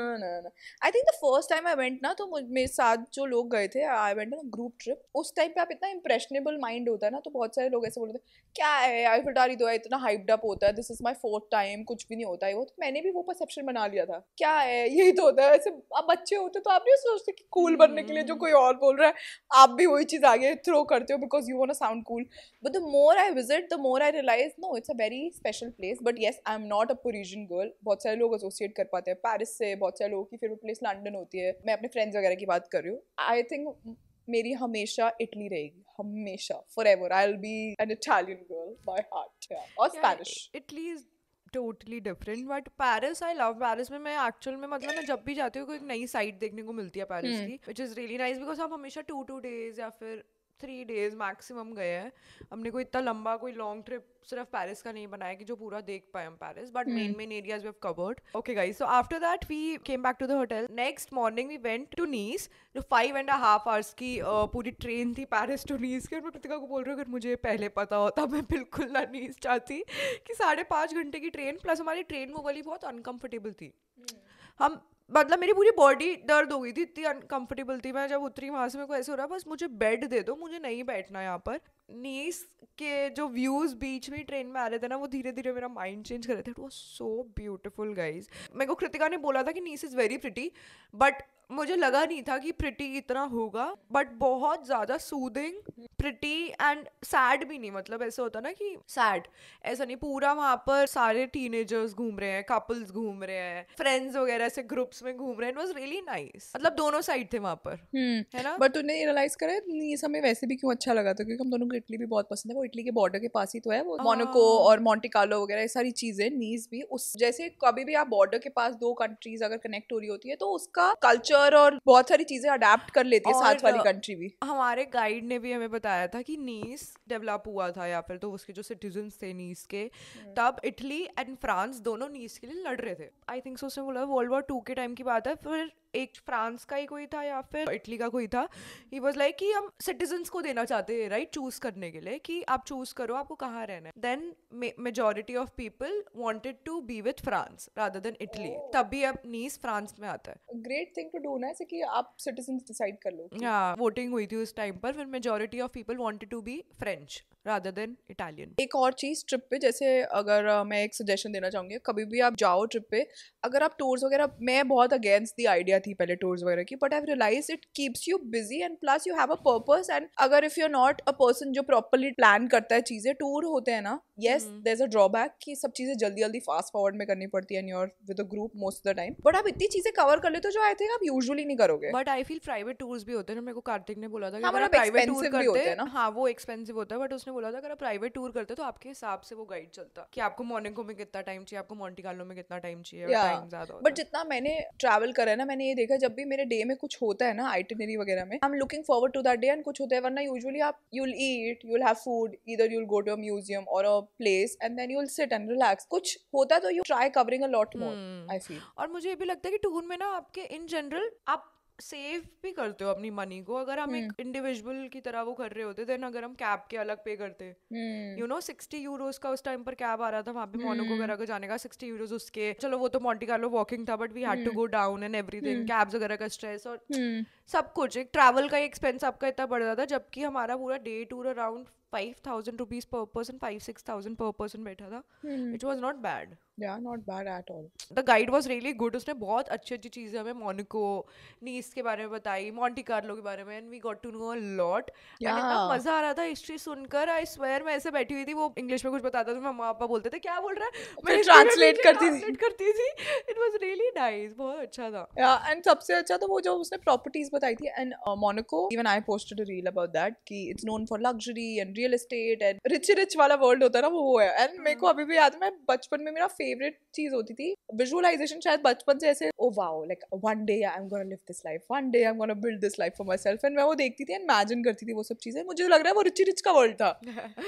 Speaker 2: I think the first time I went ना, तो मेरे साथ जो लोग गए थे, I went on a group trip. उस टाइम पे आप इतना impressionable mind होता है ना, तो बहुत सारे लोग ऐसे बोलते हैं क्या है आईफिल टावर ही तो है, इतना hyped up होता है, this is my 4th time, कुछ भी नहीं होता है वो. तो मैंने भी वो perception बना लिया था, क्या है यही तो होता है. ऐसे आप बच्चे होते तो आप नहीं सोचते कि cool बनने के लिए जो कोई और बोल रहा है आप भी वही चीज आगे थ्रो करते हो because you want to sound cool. But the more I visit, the more I realize no, it's a very special place. But yes, I'm not a Parisian girl. बहुत सारे लोग associate कर पाते हैं पेरिस से. बहुत सारे लोगों की फेवरेट प्लेस लंदन होती है. मैं अपने फ्रेंड्स वगैरह की बात कर रही हूँ. I think मेरी हमेशा इटली रहेगी, हमेशा, forever. I'll be an Italian girl by heart, yeah. और Spanish.
Speaker 3: Italy is totally different, but Paris, I love Paris. में मैं एक्चुअल में मतलब मैं जब भी जाती हूँ कोई एक नई साइट देखने को मिलती है पेरिस की, which is really nice because हम हमेशा 2 days या फिर 3 days मैक्सिमम गए हैं. हमने कोई इतना लंबा कोई लॉन्ग ट्रिप सिर्फ पेरिस का नहीं बनाया कि जो पूरा देख पाए हम Paris, but main areas we have covered. Okay guys, so after that we came back to the hotel. Next morning we went to Nice, जो 5.5 hours की पूरी ट्रेन थी पेरिस टू नीस की. और मैं कृतिका को बोल रही हूँ अगर मुझे पहले पता होता मैं बिल्कुल ना नीस चाहती, कि 5.5 घंटे की ट्रेन, प्लस हमारी ट्रेन वो वाली बहुत अनकम्फर्टेबल थी. हम मतलब मेरी पूरी बॉडी दर्द हो गई थी, इतनी अनकम्फर्टेबल थी. मैं जब उतरी वहाँ से मेरे को ऐसे हो रहा बस मुझे बेड दे दो, मुझे नहीं बैठना यहाँ पर. नीस के जो व्यूज बीच में ट्रेन में आ रहे थे ना, वो धीरे धीरे मेरा माइंड चेंज कर रहे थे. It was so beautiful guys. मेरे को कृतिका ने बोला था कि नीस इज वेरी प्रिटी, बट मुझे लगा नहीं था कि प्रिटी इतना होगा. बट बहुत ज़्यादा सूदिंग, प्रिटी एंड सैड भी नहीं. मतलब ऐसा होता ना कि सैड ऐसा नहीं, पूरा वहाँ पर सारे टीनेजर्स घूम रहे हैं, कपल्स घूम रहे हैं, फ्रेंड्स वगैरह से ग्रुप्स में घूम रहे हैं. It was really nice. मतलब दोनों साइड थे वहाँ पर, है ना.
Speaker 2: बट तूने रियलाइज करा नीस हमें वैसे भी क्यों अच्छा लगा था, क्योंकि हम दोनों को इटली भी बहुत पसंद है. वो इटली के बॉर्डर के पास ही तो है, वो मोनाको और मोंटे कार्लो वगैरह ये सारी चीजें. नीस भी उस जैसे कभी भी आप बॉर्डर के पास 2 कंट्रीज अगर कनेक्ट हो रही होती है तो उसका कल्चर और बहुत सारी चीजें अडेप्ट कर लेती है साथ वाली कंट्री भी.
Speaker 3: हमारे गाइड ने भी हमें बताया था कि नीस डेवलप हुआ था, या फिर तो उसके जो सिटीजन्स थे नीस के, तब इटली एंड फ्रांस दोनों नीस के लिए लड़ रहे थे. आई थिंक सो उसने बोला वर्ल्ड वॉर 2 के टाइम की बात है. फिर एक फ्रांस का ही कोई था या फिर इटली का कोई था. ही वाज लाइक कि हम सिटीजन्स को देना चाहते हैं राइट, चूज करने के लिए कि आप चूज करो आपको कहाँ रहना है. Then majority of people wanted to be with France rather than Italy. तभी अब नीस फ्रांस में आता है.
Speaker 2: ग्रेट थिंग टू डू ना, ऐसे कि आप सिटीजन्स डिसाइड कर लो.
Speaker 3: हाँ, वोटिंग हुई थी उस टाइम पर. फिर majority of people wanted to be French rather than Italian.
Speaker 2: एक और चीज ट्रिप पे, जैसे अगर मैं एक सजेशन देना चाहूंगी, कभी भी आप जाओ ट्रिप पे, अगर आप टूर्स वगैरह, मैं बहुत अगेंस्ट दी आइडिया थी पहले टूर्स वगैरह की, but I realise it keeps you busy and plus you have a purpose. And अगर if you are not a person जो प्रॉपरली प्लान करता है चीजें, टूर होते हैं ना, yes there is a drawback कि सब चीजें जल्दी जल्दी फास्ट फॉरवर्ड में करनी पड़ती है and you are with a group most of the time, but आप इतनी चीजें कवर कर लेते हो जो आई थिंक आप यूजुअली नहीं करोगे.
Speaker 3: But I feel private tours भी होते हैं. मेरे को कार्तिक ने बोला था कि
Speaker 2: अगर
Speaker 3: आप प्राइवेट टूर
Speaker 2: करते हैं ना,
Speaker 3: हाँ वो एक्सपेंसिव होता है, बट उसने बोला था अगर आप प्राइवेट टूर करते तो आपके हिसाब से वो गाइड चलता कि आपको मोनाको में कितना टाइम चाहिए, आपको मोंटे कार्लो में कितना टाइम चाहिए. टाइम ज्यादा होता.
Speaker 2: बट जितना मैंने ट्रैवल करा है ना, मैंने ये देखा जब भी मेरे डे में कुछ होता है ना आइटिनरी वगैरह में, I am looking forward to that day. And कुछ होता है, वरना यूजुअली आप you'll eat, you'll have food, either you'll go to a museum or a place and then you'll sit and relax. कुछ होता तो you try covering a lot more, I feel.
Speaker 3: और मुझे ये भी लगता है कि टूर में ना आपके इन जनरल आप सेव भी करते हो अपनी मनी को. अगर हम एक इंडिविजुअल की तरह वो कर रहे होते, देन अगर हम कैब के अलग पे करते, यू नो 60 euros का उस टाइम पर कैब आ रहा था वहाँ पे मोनाको वगैरह को जाने का, 60 euros उसके. चलो वो तो मोंटे कार्लो वॉकिंग था, but we had to go down and everything, cabs वगैरह का स्ट्रेस, और सब कुछ, एक ट्रैवल का एक्सपेंस आपका इतना बढ़ जाता, जबकि हमारा पूरा day tour around 5,000 rupees per person, 5-6,000 पर पर्सन बैठा था. It was not bad.
Speaker 2: Yeah, not bad at all.
Speaker 3: The guide was really good. उसने बहुत अच्छी अच्छी चीज़ें हमें मोनाको, नीस के बारे में बताई, मॉन्टी कार्लो के बारे में, and we got to know a lot. And इतना
Speaker 2: Yeah.
Speaker 3: मजा आ रहा था हिस्ट्री सुनकर. आई स्वेयर मैं ऐसे बैठी हुई थी, वो इंग्लिश में कुछ बताता था, मम्मा पापा बोलते थे क्या बोल रहा है, मैं
Speaker 2: फिर
Speaker 3: हिंदी में
Speaker 2: translate
Speaker 3: translate करती थी. इट वॉज रियली नाइस, बहुत अच्छा था.
Speaker 2: Yeah, and सबसे अच्छा तो वो जो उसने प्रॉपर्टीज बताई थी, and Monaco, even I posted a reel about that कि it's known for luxury and real estate and rich वाला वर्ल्ड होता है ना, वो है. एंड मेरे को अभी भी याद है, मैं बचपन में मेरा फेवरेट चीज होती थी विजुअलाइजेशन, शायद बचपन से ऐसे, oh wow, like one day I am gonna live this life, one day I am gonna build this life for my self. And मैं वो देखती थी, इमेजिन करती थी वो सब चीजें. मुझे लग रहा है वो रिच का वर्ल्ड था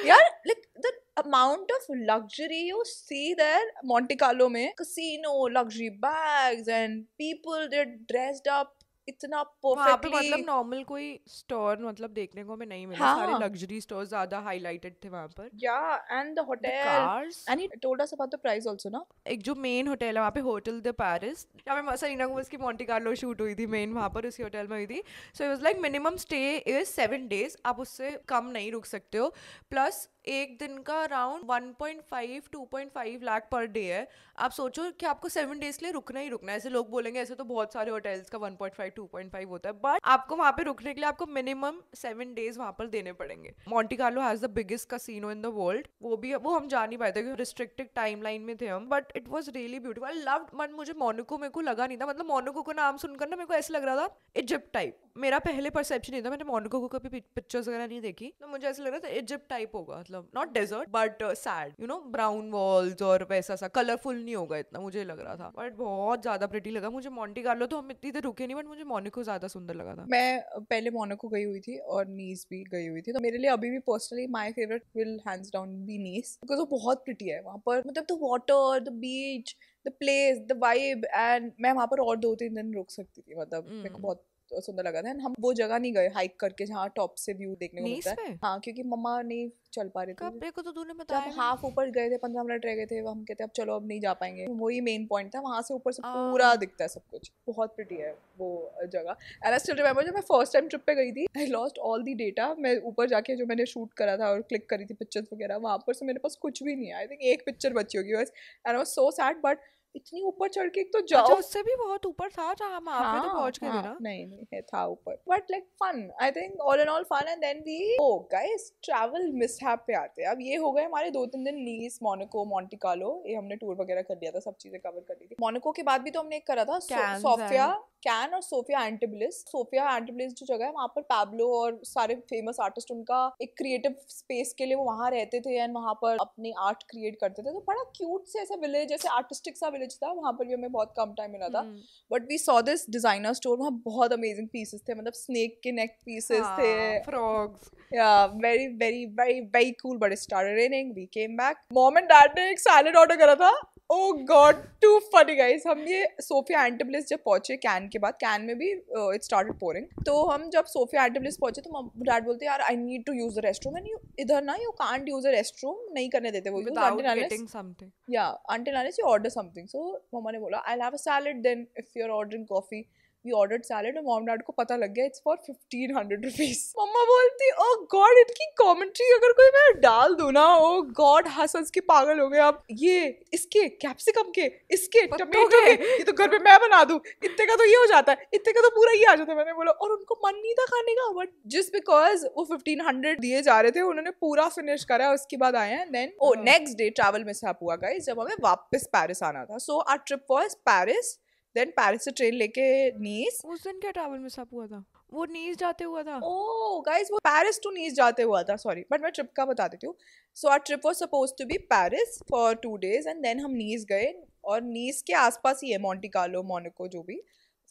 Speaker 2: यार. Like the amount of luxury you see there, Monte Carlo में casino, luxury bags and people, they're dressed up इतना
Speaker 3: वहाँ पे
Speaker 2: perfectly.
Speaker 3: मतलब नॉर्मल कोई स्टोर मतलब देखने को हमें नहीं मिला.
Speaker 2: हाँ.
Speaker 3: सारे लग्जरी स्टोर ज्यादा हाईलाइटेड थे वहाँ पर.
Speaker 2: Yeah, and the
Speaker 3: The
Speaker 2: hotel,
Speaker 3: cars.
Speaker 2: and he told us about the price also, ना.
Speaker 3: एक जो मेन होटल है वहाँ पे, होटल द पेरिस, जहाँ पे सेलेना गोमेज की मॉन्टी कार्लो शूट हुई थी, मेन वहाँ पर उसी होटल में हुई थी. सो it was like minimum stay is 7 days. आप उससे कम नहीं रुक सकते हो. प्लस एक दिन का अराउंड 1.5-2.5 लाख पर डे है. आप सोचो कि आपको 7 days के लिए रुकना ही रुकना है. ऐसे लोग बोलेंगे ऐसे तो बहुत सारे होटल्स का 1.5-2.5 होता है, बट आपको वहाँ पे रुकने के लिए आपको मिनिमम 7 days वहाँ पर देने पड़ेंगे. Monty Carlo has the biggest casino in the world. वो हम जा नहीं पाए थे क्योंकि रिस्ट्रिक्टेड टाइमलाइन में थे हम, but it was really beautiful. I loved. But मुझे मोनाको मेरे को लगा नहीं था, मतलब मोनाको का नाम सुनकर ना मेरे को ऐसे लग रहा था इजिप्ट टाइप. मेरा पहले परसेप्शन नहीं था, मैंने मोनाको को कभी पिक्चर्स वगैरह नहीं देखी, तो मुझे ऐसा लग रहा था इजिप्ट टाइप होगा, मतलब not desert but sand, you know, brown walls और वैसा सा कलरफुल नहीं होगा इतना, मुझे लग रहा था. बट बहुत ज्यादा प्रिटी लगा मुझे. मॉन्टी कार्लो तो हम इतनी देर रुके नहीं, बट मुझे मोनाको ज्यादा सुंदर लगा था.
Speaker 2: मैं पहले मोनाको गई हुई थी और नीस भी गई हुई थी, तो मेरे लिए अभी भी personally my favourite will hands down be Nice, because वो बहुत प्रिटी है वहाँ पर. मतलब the water, the beach, the place, the vibe, and मैं वहाँ पर और 2-3 दिन रुक सकती थी. मतलब मेरे को बहुत सुंदर लगा था. हम वो जगह नहीं गए हाइक करके जहाँ टॉप से व्यू देखने को मिलता है. हाँ, क्योंकि मम्मा नहीं चल पा रही थी.
Speaker 3: मेरे को तो तूने बताया.
Speaker 2: जब हाफ ऊपर गए थे, 15 मिनट रह गए थे, हम कहते अब चलो अब नहीं जा पाएंगे. वही मेन पॉइंट था. वहां से ऊपर से पूरा दिखता है सब कुछ. बहुत प्रिटी है वो जगह. एंड आई स्टिल रिमेंबर जब मैं फर्स्ट टाइम ट्रिप पे गई थी, I lost all the data. मैं ऊपर जाके जो मैंने शूट करा था और क्लिक करी थी पिक्चर्स वगैरह, वहां पर से मेरे पास कुछ भी नहीं है. आई थिंक एक पिक्चर बची होगी बस. And I was so sad. But इतनी ऊपर चढ़ के एक तो जाओ.
Speaker 3: अच्छा, उससे भी बहुत ऊपर था जहाँ हम आप तो पहुंच गए थे ना.
Speaker 2: नहीं है, था ऊपर. But like fun, I think all in all fun. And then we guys travel mishap पे आते हैं. अब ये हो गए हमारे 2-3 दिन नीस, मोनाको, मॉन्टी कार्लो, ये हमने टूर वगैरह कर लिया था, सब चीजें कवर कर ली थी. मोनाको के बाद भी तो हमने एक करा था सोफिया, कैन और सोफिया एंटिबिलिस. सोफिया एंटिबिलिस जो जगह है वहाँ पर पैब्लो और सारे फेमस आर्टिस्ट, उनका एक क्रिएटिव स्पेस के लिए वो वहाँ रहते थे एंड वहाँ पर अपनी आर्ट क्रिएट करते थे. तो बड़ा क्यूट से ऐसा विलेज, जैसे आर्टिस्टिक सा विलेज था. वहाँ पर भी हमें बहुत कम टाइम मिला था, but we saw this designer store. वहाँ बहुत अमेजिंग पीसेस थे, मतलब स्नेक के नेक पीसेस थे,
Speaker 3: frogs.
Speaker 2: Yeah very very very very cool. But it started raining, we came back. Mom and dad ने एक सैलेड ऑर्डर करा था. Oh God, too funny guys. हम ये सोफिया एंटिबिलिस जब पहुंचे, कैन के बाद, कैन में भी it started pouring. तो हम जब सोफिया एंटिबिलिस पहुंचे तो डैड बोलते यार I need to use the restroom. and इधर ना you can't use the restroom, नहीं करने देते वो.
Speaker 3: Without getting something.
Speaker 2: Yeah, until unless you order something. So मम्मा ने बोला I'll have a salad then if you're ordering coffee. We ordered salad और mom dad को पता लग गया it's for 1,500 rupees. मम्मा बोलती oh God, इनकी कॉमेंट्री अगर कोई मैं डाल दूँ ना, oh God, हंस के पागल हो गए. आप ये इसके कैप्सिकम के, इसके टमाटो के, ये तो घर पे मैं बना दूँ, इतने का तो ये हो जाता है, इतने का तो पूरा ये आ जाता है. मैंने बोला, और उनको मन नहीं था खाने का, बट जस्ट बिकॉज वो 1,500 दिए जा रहे थे, उन्होंने पूरा फिनिश करा. उसके बाद आए हैं. Then next day travel mishap हुआ गाइस, जब हमें वापस पेरिस आना था. So our trip was Paris. Then Paris से ट्रेन लेके नीस.
Speaker 3: उस दिन क्या ट्रैवल मिसअप हुआ था? वो नीस जाते हुआ था.
Speaker 2: ओह गाइस, वो पेरिस टू नीस जाते हुआ था. सॉरी, बट मैं ट्रिप का बता देती हूँ. So our trip was supposed to be Paris for 2 days and then हम नीस गए. और नीस के आसपास ही है मॉन्टी कार्लो, मोनाको जो भी.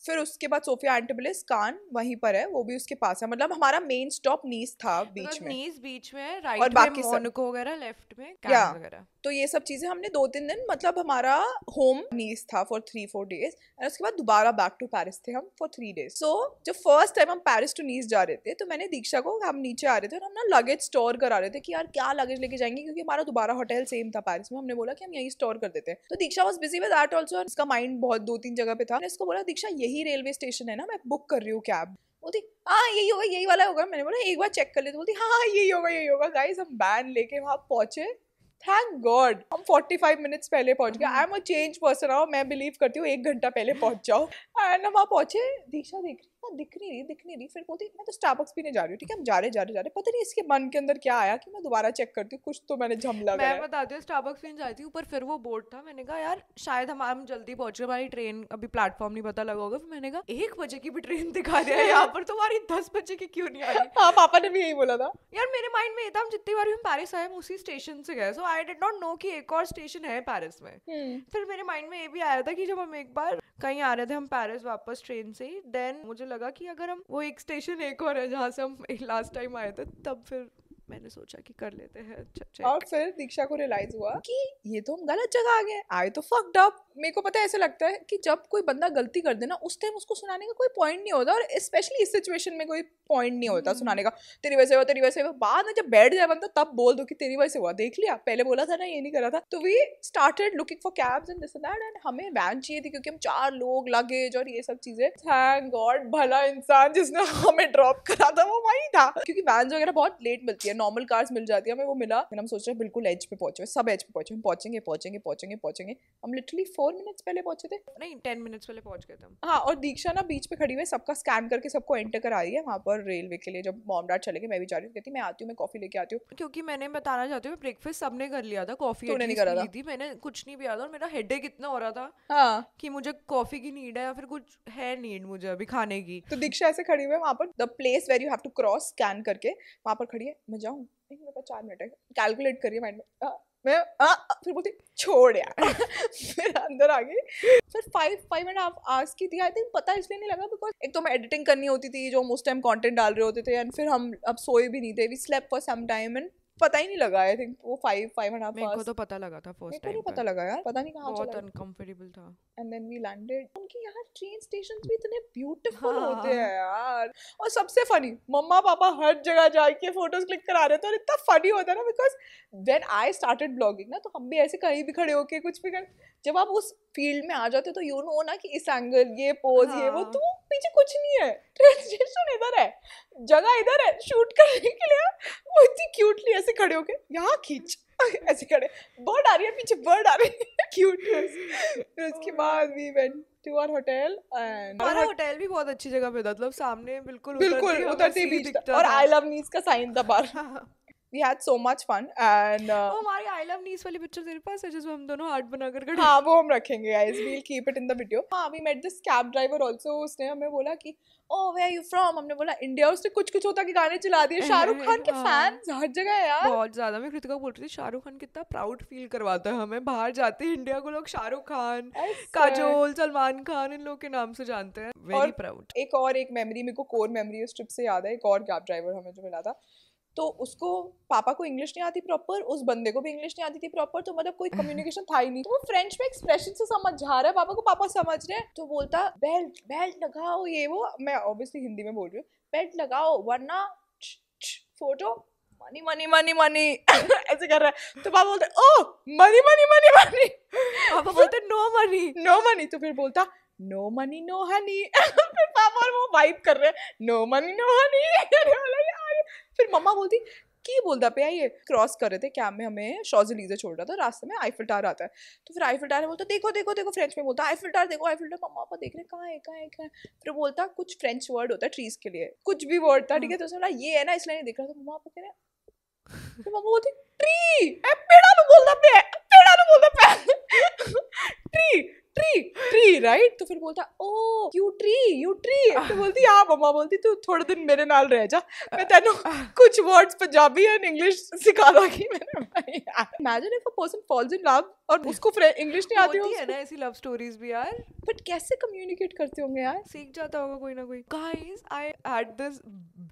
Speaker 2: फिर उसके बाद सोफिया एंटिबिलिस, कान वहीं पर है, वो भी उसके पास है. मतलब हमारा मेन स्टॉप नीस था बीच में.
Speaker 3: नीस बीच में, राइट
Speaker 2: और बाकी
Speaker 3: में मोनाको वगैरह, लेफ्ट में कैन वगैरह.
Speaker 2: तो ये सब चीजें हमने 2-3 दिन, मतलब हमारा होम नीस था फॉर 3-4 days. और उसके बाद दोबारा बैक टू पेरिस थे हम फॉर 3 days. सो जब फर्स्ट टाइम हम पेरिस टू नीस जा रहे थे तो मैंने दीक्षा को, हम नीचे आ रहे थे और हम ना लगेज स्टोर करा रहे थे कि यार क्या लगेज लेके जाएंगे, क्योंकि हमारा दोबारा होटल सेम था पेरिस में. हमने बोला कि हम यही स्टोर कर देते हैं. तो Diksha was busy with that also. इसका माइंड बहुत 2-3 जगह पे था. मैंने इसको बोला दीक्षा यही रेलवे स्टेशन है ना, मैं बुक कर रही हूँ कैब. बोलती हाँ यही होगा, यही वाला होगा। मैंने बोला एक बार चेक कर ले, तो बोलती हाँ यही होगा, यही होगा। गाइस हम वैन लेके वहां पहुंचे, थैंक गॉड हम 45 मिनट्स पहले पहुंच गए। I am a change person now, मैं बिलीव करती हूँ 1 घंटा पहले पहुंच जाओ। एंड हम वहाँ पहुंचे, दीक्षा दिख नहीं रही। फिर बोलती मैं तो स्टारबक्स पीने जा रही हूँ, ठीक है हम जा रहे। पता नहीं इसके मन के अंदर क्या आया कि मैं दोबारा चेक करती हूँ, कुछ तो मैंने झमला करा
Speaker 3: मैं
Speaker 2: है।
Speaker 3: बताती हूँ, स्टारबक्स पीने जाती हूँ, पर फिर वो बोर्ड था, मैंने कहा यार शायद हम जल्दी पहुंचे, हमारी ट्रेन अभी प्लेटफॉर्म नहीं पता लगा होगा। फिर मैंने कहा 1 बजे की भी ट्रेन दिखा दिया है यहाँ पर, तुम्हारी 10 बजे की क्यों नहीं आ रही?
Speaker 2: हाँ पापा ने भी यही बोला था।
Speaker 3: यार मेरे माइंड में ये था, हम जितनी बार भी हम पेरिस आए हम उसी स्टेशन से गए, सो आई डिड नॉट नो कि एक और स्टेशन है पेरिस में। फिर मेरे माइंड में ये भी आया था कि जब हम एक बार कहीं आ रहे थे हम पेरिस वापस ट्रेन से ही, देन मुझे लगा कि अगर हम वो एक स्टेशन एक और है जहाँ से हम लास्ट टाइम आए थे, तब फिर मैंने सोचा कि कर लेते हैं। अच्छा
Speaker 2: और फिर दीक्षा को रियलाइज हुआ कि ये तो हम गलत जगह आ गए, आई तो फक्ड अप। मेरे को पता है ऐसा लगता है कि जब कोई बंदा गलती कर दे ना, उस टाइम उसको सुनाने का कोई पॉइंट नहीं होता, और स्पेशली इस सिचुएशन में कोई पॉइंट नहीं होता सुनाने का। तेरी वजह से हुआ, तेरी वजह से हुआ। बाद में जब बैठ जाए बंदा तब बोल दो कि तेरी वजह से हुआ, देख लिया पहले बोला था ना ये नहीं करा था। तो we started looking for cabs and this and that, and हमें वैन चाहिए थी क्योंकि हम 4 लोग, लगेज और ये सब चीजें। थैंक गॉड भला इंसान जिसने हमें ड्रॉप करा था वो वही था, क्योंकि वैन वगैरह बहुत लेट मिलती है, नॉर्मल कार्स मिल जाती है, हमें वो मिला। फिर हम सोच रहे बिल्कुल एज पे पहुंचे, सब एज पे पहुंचे, हम पहुंचेंगे। हम लिटरली 4 मिनट्स पहले पहुंचे थे,
Speaker 3: नहीं 10 मिनट्स पहले पहुंच गए थे हम।
Speaker 2: हाँ। और दीक्षा ना बीच पे खड़ी हुई सबका स्कैन करके सबको एंटर करा रही है वहां पर रेलवे के लिए। जब मॉम डैड चले गए मैं भी जा रही हूँ, कहती मैं आती हूँ, मैं कॉफी लेके आती हूँ।
Speaker 3: क्योंकि मैंने बताना चाहती हूँ, ब्रेकफास्ट सबने कर लिया था, कॉफी
Speaker 2: तूने नहीं
Speaker 3: एटलीस्ट
Speaker 2: करा
Speaker 3: पी
Speaker 2: था।
Speaker 3: ली थी, मैंने कुछ नहीं पिया था, और मेरा हेडेक इतना हो रहा था
Speaker 2: हाँ
Speaker 3: कि मुझे कॉफी की नीड है या फिर कुछ है नीड मुझे अभी खाने की।
Speaker 2: तो दीक्षा ऐसे खड़ी हुई है वहां पर, the place where you have to cross scan करके, वहां पर खड़ी है। मैं जाऊँ, मेरे पास 4 मिनट है, कैलकुलेट करिए माइंड में। मैं फिर बोलती छोड़ यार फिर अंदर आ गई। फिर 5.5 आवर्स की थी आई थिंक। पता इसलिए नहीं लगा बिकॉज एक तो मैं एडिटिंग करनी होती थी, जो हम उस टाइम कंटेंट डाल रहे होते थे, एंड फिर हम अब सोए भी नहीं थे, we slept for some time, and पता ही नहीं लगा। आई थिंक वो 5.5
Speaker 3: मेरे को
Speaker 2: आवर्स
Speaker 3: तो पता लगा था
Speaker 2: मेरे
Speaker 3: फर्स्ट
Speaker 2: को नहीं
Speaker 3: टाइम
Speaker 2: पता
Speaker 3: पर,
Speaker 2: लगा यार, पता नहीं कहाँ
Speaker 3: बहुत
Speaker 2: चला।
Speaker 3: अनकंफर्टेबल था।
Speaker 2: And then we landed. उनके यहाँ ट्रेन स्टेशंस भी इतने ब्यूटीफुल
Speaker 3: हाँ।
Speaker 2: होते हैं यार। और सबसे फनी, मम्मा पापा हर जगह जाके फोटोज क्लिक करा रहे थे, और इतना फनी होता है ना, because when I started blogging ना, तो हम भी ऐसे कहीं भी खड़े होके कुछ भी कर, जब आप उस फील्ड में आ जाते हो तो यू नो ना कि इस एंगल, ये पोज, ये वो,
Speaker 3: हाँ।
Speaker 2: तो पीछे कुछ नहीं है। ट्रेन स्टेशन इधर है, जगह इधर है शूट करने के लिए। वो इतनी क्यूटली ऐसे खड़े होके यहाँ खींच ऐसे खड़े, बर्ड आ रही है पीछे, बर्ड आ रही है क्यूटनेस। फिर उसके बाद we went to our hotel, and
Speaker 3: हमारा होटल भी बहुत अच्छी जगह पे था, मतलब सामने बिल्कुल
Speaker 2: बिल्कुल उतरते ही बीच था, और आई लव नीस का साइन था बाहर। We had so much fun, and
Speaker 3: वो हमारी आई लव नीस वाली पिक्चर तेरे पास है जिसमें हम दोनों हार्ट बनाकर खड़े।
Speaker 2: हाँ वो हम रखेंगे guys, we'll keep it in the video। हाँ we met this cab driver also, उसने हमें बोला कि oh where are you from, हमने बोला इंडिया। उसने कुछ कुछ होता के गाने चला दिए। शाहरुख खान के फैंस हर जगह है यार,
Speaker 3: बहुत ज्यादा। मैं कृतिका बोल रही थी शाहरुख खान कितना प्राउड फील करवाता है हमें, बाहर जाते हैं इंडिया को लोग शाहरुख खान, काजोल, सलमान खान, इन लोग के नाम से जानते हैं। Very proud.
Speaker 2: एक मेमोरी मेरे को कोर मेमोरी उस ट्रिप से याद है। एक और कैब ड्राइवर हमें जो मिला था, तो उसको पापा को इंग्लिश नहीं आती प्रॉपर, उस बंदे को भी इंग्लिश नहीं आती थी प्रॉपर, तो मतलब कोई कम्युनिकेशन था ही नहीं। तो वो फ्रेंच में एक्सप्रेशन से समझा रहा है पापा को, पापा समझ रहे हैं। तो बोलता बेल्ट बेल्ट लगाओ, ये वो। मैं ऑब्वियसली हिंदी में बोल रही हूँ, बेल्ट लगाओ वरना photo money money money money ऐसे कर रहा है। तो पापा बोलते ओ मनी मनी मनी मनी,
Speaker 3: पापा बोलते नो मनी
Speaker 2: नो मनी। तो फिर बोलता नो मनी नो हनी फिर पापा और वो वाइब कर रहे हैं नो मनी नो हनी। फिर मम्मा बोलती की बोलता पे ये क्रॉस कर रहे थे कैब में, हमें शॉज़ेलीज़े छोड़ रहा था, रास्ते में आईफिल टावर आता है। तो फिर आईफिल टावर बोलता देखो देखो देखो, फ्रेंच में बोलता आईफिल टावर देखो आईफिल टावर। मम्मा पापा देख रहे कहाँ है कहाँ है कहाँ है। फिर बोलता कुछ फ्रेंच वर्ड होता है ट्रीज के लिए, कुछ भी वर्ड था, ठीक है। तो उसने बोला ये है ना, इसलिए नहीं दिख रहा था। मम्मा पापा कह रहे, फिर मम्मा बोलती ट्री पेड़ा नु बोलता पे, पेड़ा नु बोलता पे ट्री ट्री ट्री राइट। तो फिर बोलता ओ यू ट्री। तो बोलती हाँ मम्मा, बोलती तू थोड़े दिन मेरे नाल रह जा, मैं तेनू कुछ वर्ड्स पंजाबी एंड इंग्लिश सिखा दूंगी। मैंने imagine if a person falls in love और उसको इंग्लिश नहीं आती
Speaker 3: होती है ना ऐसी लव स्टोरीज भी यार,
Speaker 2: बट कैसे कम्युनिकेट करते होंगे यार,
Speaker 3: सीख जाता होगा कोई ना कोई। Guys I had this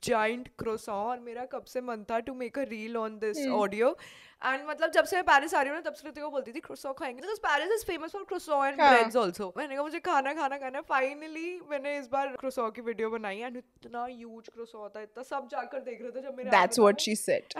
Speaker 3: giant croissant और मेरा कब से मन था to make a reel on this audio, and मतलब जब से मैं पेरिस आ रही हूँ ना, तब से ऋतिका बोलती थी croissant खाएंगे, because Paris is famous for croissant and
Speaker 2: हाँ.
Speaker 3: Breads also. मैंने कहा मुझे खाना खाना खाना. फाइनली मैंने इस बार croissant की वीडियो बनाई एंड इतना ह्यूज croissant था, इतना सब जाकर देख रहे थे जब मेरे
Speaker 2: That's what she said.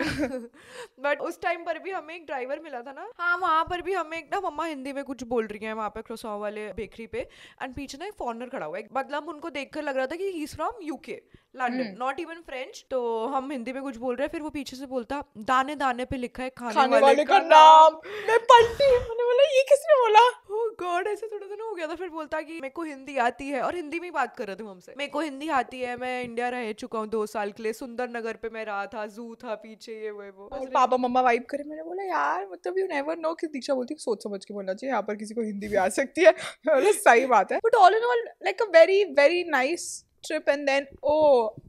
Speaker 3: But उस टाइम पर भी हमें एक ड्राइवर मिला था ना, हाँ वहाँ पर भी हमें एक ना मम्मा हिंदी में कुछ बोल रही है वहाँ पे croissant वाले बेकरी पे, एंड पीछे ना एक फॉरनर खड़ा हुआ है, मतलब उनको देखकर लग रहा था कि he is from UK, London, not even French. तो हम हिंदी में कुछ बोल रहे हैं, फिर वो पीछे से बोलता दाने दाने पे लिखा है खाने वाले का नाम.
Speaker 2: मैं पलटी, मैंने बोला ये किसने बोला?
Speaker 3: ओह गॉड, ऐसे थोड़ा सा ना हो गया था. फिर बोलता कि मेरे को हिंदी आती है, और हिंदी में ही बात कर रहे थे हमसे, मेरे को हिंदी आती है, मैं इंडिया रह चुका हूँ 2 साल के लिए, सुंदर नगर पे मैं रहा था, जू था पीछे, ये वो.
Speaker 2: और पापा मम्मा वाइब करे. मैंने बोला यार मतलब यू नेवर नो कि दीक्षा बोलती है सोच समझ के बोलना चाहिए, यहाँ पर किसी को हिंदी भी आ सकती है. बोला सही बात है. But all in all like a very very nice trip. And then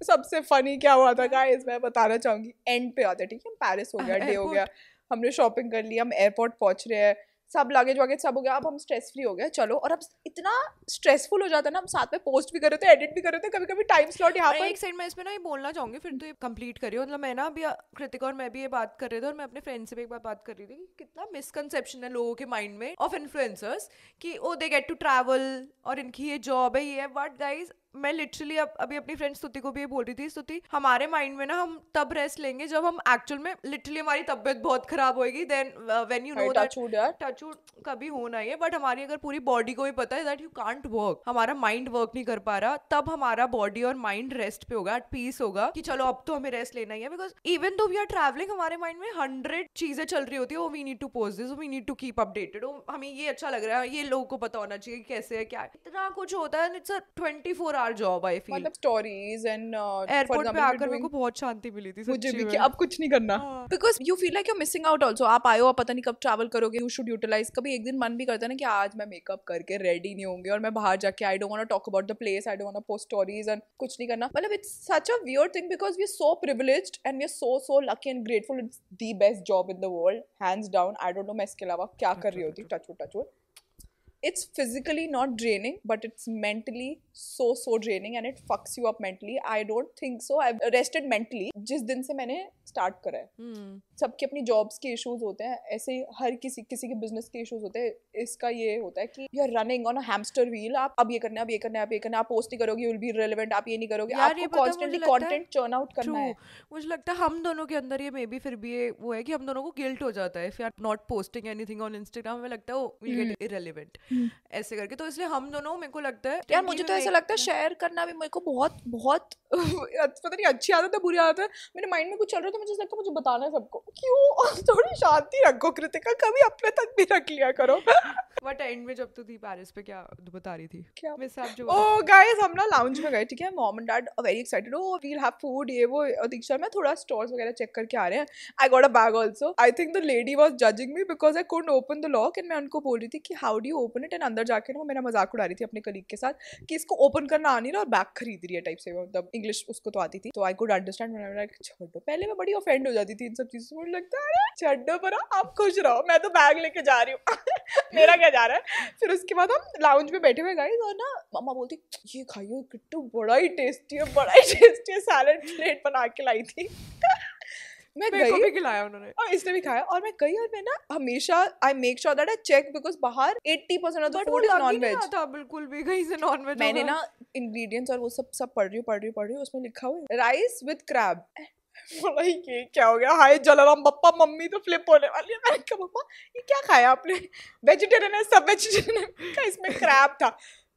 Speaker 2: सबसे फनी क्या हुआ था गाइस, मैं बताना चाहूंगी. एंड पे आता है, ठीक है, पेरिस हो गया, डे हो गया, हमने शॉपिंग कर ली, हम एयरपोर्ट पहुंच रहे हैं, सब लगेज वगैज सब हो गया, अब हम स्ट्रेस फ्री हो गए. चलो, और अब इतना स्ट्रेसफुल हो जाता है ना, हम साथ में पोस्ट भी कर रहे थे, एडिट भी कर रहे थे, कभी कभी टाइम स्लॉट यहाँ पर.
Speaker 3: एक साइड में इसमें ना ये बोलना चाहूंगी, फिर तो ये कंप्लीट करियो. मतलब मैं ना अभी कृतिका और मैं भी ये बात कर रहे थे, और मैं अपने फ्रेंड से भी एक बात कर रही थी कि कितना मिसकंसेप्शन है लोगों के माइंड में ऑफ इन्फ्लुएंसर्स कि ओ दे गेट टू ट्रैवल और इनकी ये जॉब है, ये है. बट गाइज मैं लिटरली अभी अपनी फ्रेंड स्तुति को भी ये बोल रही थी, स्तुति हमारे माइंड में ना हम तब रेस्ट लेंगे जब हम एक्चुअल में लिटरली हमारी तबियत बहुत खराब होएगी, then when you know that touchwood कभी होना ही है, बट हमारी अगर पूरी बॉडी को भी पता है दैट यू कांट वर्क, हमारा माइंड वर्क नहीं कर पा रहा, तब हमारा बॉडी और माइंड रेस्ट पे होगा, एट पीस होगा कि चलो अब तो हमें रेस्ट लेना ही है. Because even though we are travelling, हमारे माइंड में 100 चीजें चल रही होती है. We need to post this, we need to keep updated, हमें ये अच्छा लग रहा है, ये लोगों को पता होना चाहिए कैसे है क्या है, इतना कुछ होता है. It's a 24 hour job I feel.
Speaker 2: मतलब स्टोरीज एंड
Speaker 3: एयरपोर्ट पे आकर मेरे को बहुत शांति मिली थी
Speaker 2: मुझे भी कि अब कुछ नहीं करना, because you feel like you missing out also. आप आए हो, आप पता नहीं कब ट्रैवल करोगे, यू शुड यूटिलाइज. कभी एक दिन मन भी करता है ना कि आज मैं मेकअप करके रेडी नहीं होंगे और मैं बाहर जाके I don't want to talk about the place, I don't want to post stories and कुछ नहीं करना. मतलब it's such a weird thing because we are so privileged and we are so lucky and grateful. It's the best job in the world, hands down. I don't know मैं इसके अलावा क्या कर रही होती. Touchwood. It's physically not draining, but it's mentally so draining and it fucks you up mentally. I don't think so. I've rested mentally जिस दिन से मैंने स्टार्ट करा है. सबके अपनी जॉब्स के इश्यूज होते हैं, ऐसे हर किसी के बिजनेस के इश्यूज होते हैं. इसका ये होता है कि you are running on a hamster wheel. आप अब ये करना है, अब ये करना है, अब ये करना है, आप पोस्ट नहीं करोगे, यू विल बी रिलेवेंट, आप ये नहीं करोगे, आपको कॉन्स्टेंटली कंटेंट चर्न आउट करना है.
Speaker 3: मुझे लगता है हम दोनों के अंदर ये मे बी फिर भी ये वो है कि हम दोनों को गिल्ट हो जाता है if you are not posting anything on Instagram. हमें लगता है वो विल गेट इररिलेवेंट ऐसे करके. तो इसलिए हम दोनों, मेरे को लगता है
Speaker 2: यार, मुझे तो ऐसा लगता है शेयर करना भी मेरे को बहुत पता नहीं अच्छी आदत है बुरी आदत है. मेरे माइंड में कुछ चल रहा है तो मुझे लगता है मुझे बताना है सबको. क्यों? थोड़ी शांति रखो कृतिका, कभी अपने तक भी रख लिया करो.
Speaker 3: बट एंड में जब तू थी पेरिस पे, क्या बता रही थी?
Speaker 2: क्या
Speaker 3: मिस आप जो
Speaker 2: ओह गाइस, हम ना लाउंज में गए, ठीक है, mom and dad very excited, oh we will have food, ये वो. दीक्षा में थोड़ा स्टोर्स वगैरह चेक करके आ रहे हैं. I got a bag also. I think the lady was judging me because I couldn't open the lock and मैं उनको बोल रही थी कि how do you open it. And अंदर जाके ना वो मेरा मजाक उड़ा रही थी अपने कलीग के साथ कि इसको ओपन करना आ नहीं रहा और बैग खरीद रही है टाइप से. मतलब इंग्लिश उसको तो आती थी, तो आई कुड अंडरस्टैंड. मैंने लाइक छोड़ो, पहले मैं बड़ी ऑफेंड हो जाती थी इन सब चीजों से. मुझे लगता है छोड़ो पर आप खुश रहो, मैं तो बैग लेके जा रही हूँ. मेरा क्या जा रहा है. फिर उसके बाद हम लाउंज में बैठे हुए गाइस, और ना मम्मा बोलती ये खाइयो किट्टू, बड़ा ही टेस्टी है, सैलेड प्लेट बना के लाई थी. मैं गई,
Speaker 3: भी खिलाया उन्होंने
Speaker 2: और इसने भी खाया. और मैं गई और मैं ना हमेशा I make sure that I check because बाहर 80% of the food is non veg.
Speaker 3: था बिल्कुल भी कहीं से नॉन वेज.
Speaker 2: मैंने ना इंग्रेडिएंट्स और वो सब पढ़ रही हूँ. उसमें लिखा हुआ राइस विद क्रैब. बोला ये क्या हो गया, हाय जलाराम बप्पा, मम्मी तो फ्लिप होने वाली है. मैंने कहा मम्मा ये क्या खाया आपने, वेजिटेरियन है, सब वेजिटेरियन है. इसमें क्रैब था.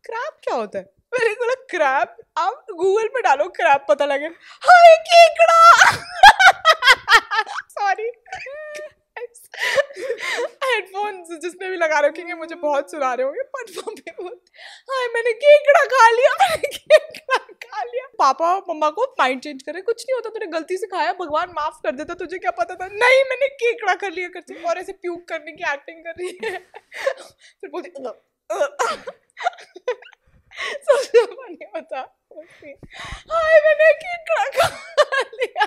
Speaker 2: क्रैब क्या होता है? मैंने बोला क्रैब, आप गूगल पे डालो क्रैब, पता लगे. हाय केकड़ा. सॉरी, हेडफोन्स जिसने भी लगा रखेंगे मुझे बहुत सुना रहे होंगे. प्लेटफॉर्म पे हाय मैंने केकड़ा खा लिया. पापा मम्मा को माइंड चेंज करे, कुछ नहीं होता, तूने गलती से खाया, भगवान माफ कर देता, तुझे क्या पता था. नहीं मैंने केकड़ा कर लिया करती, और ऐसे प्यूक करने की एक्टिंग कर रही है. फिर बोलती नहीं होता. हाय मैंने केकड़ा खा लिया,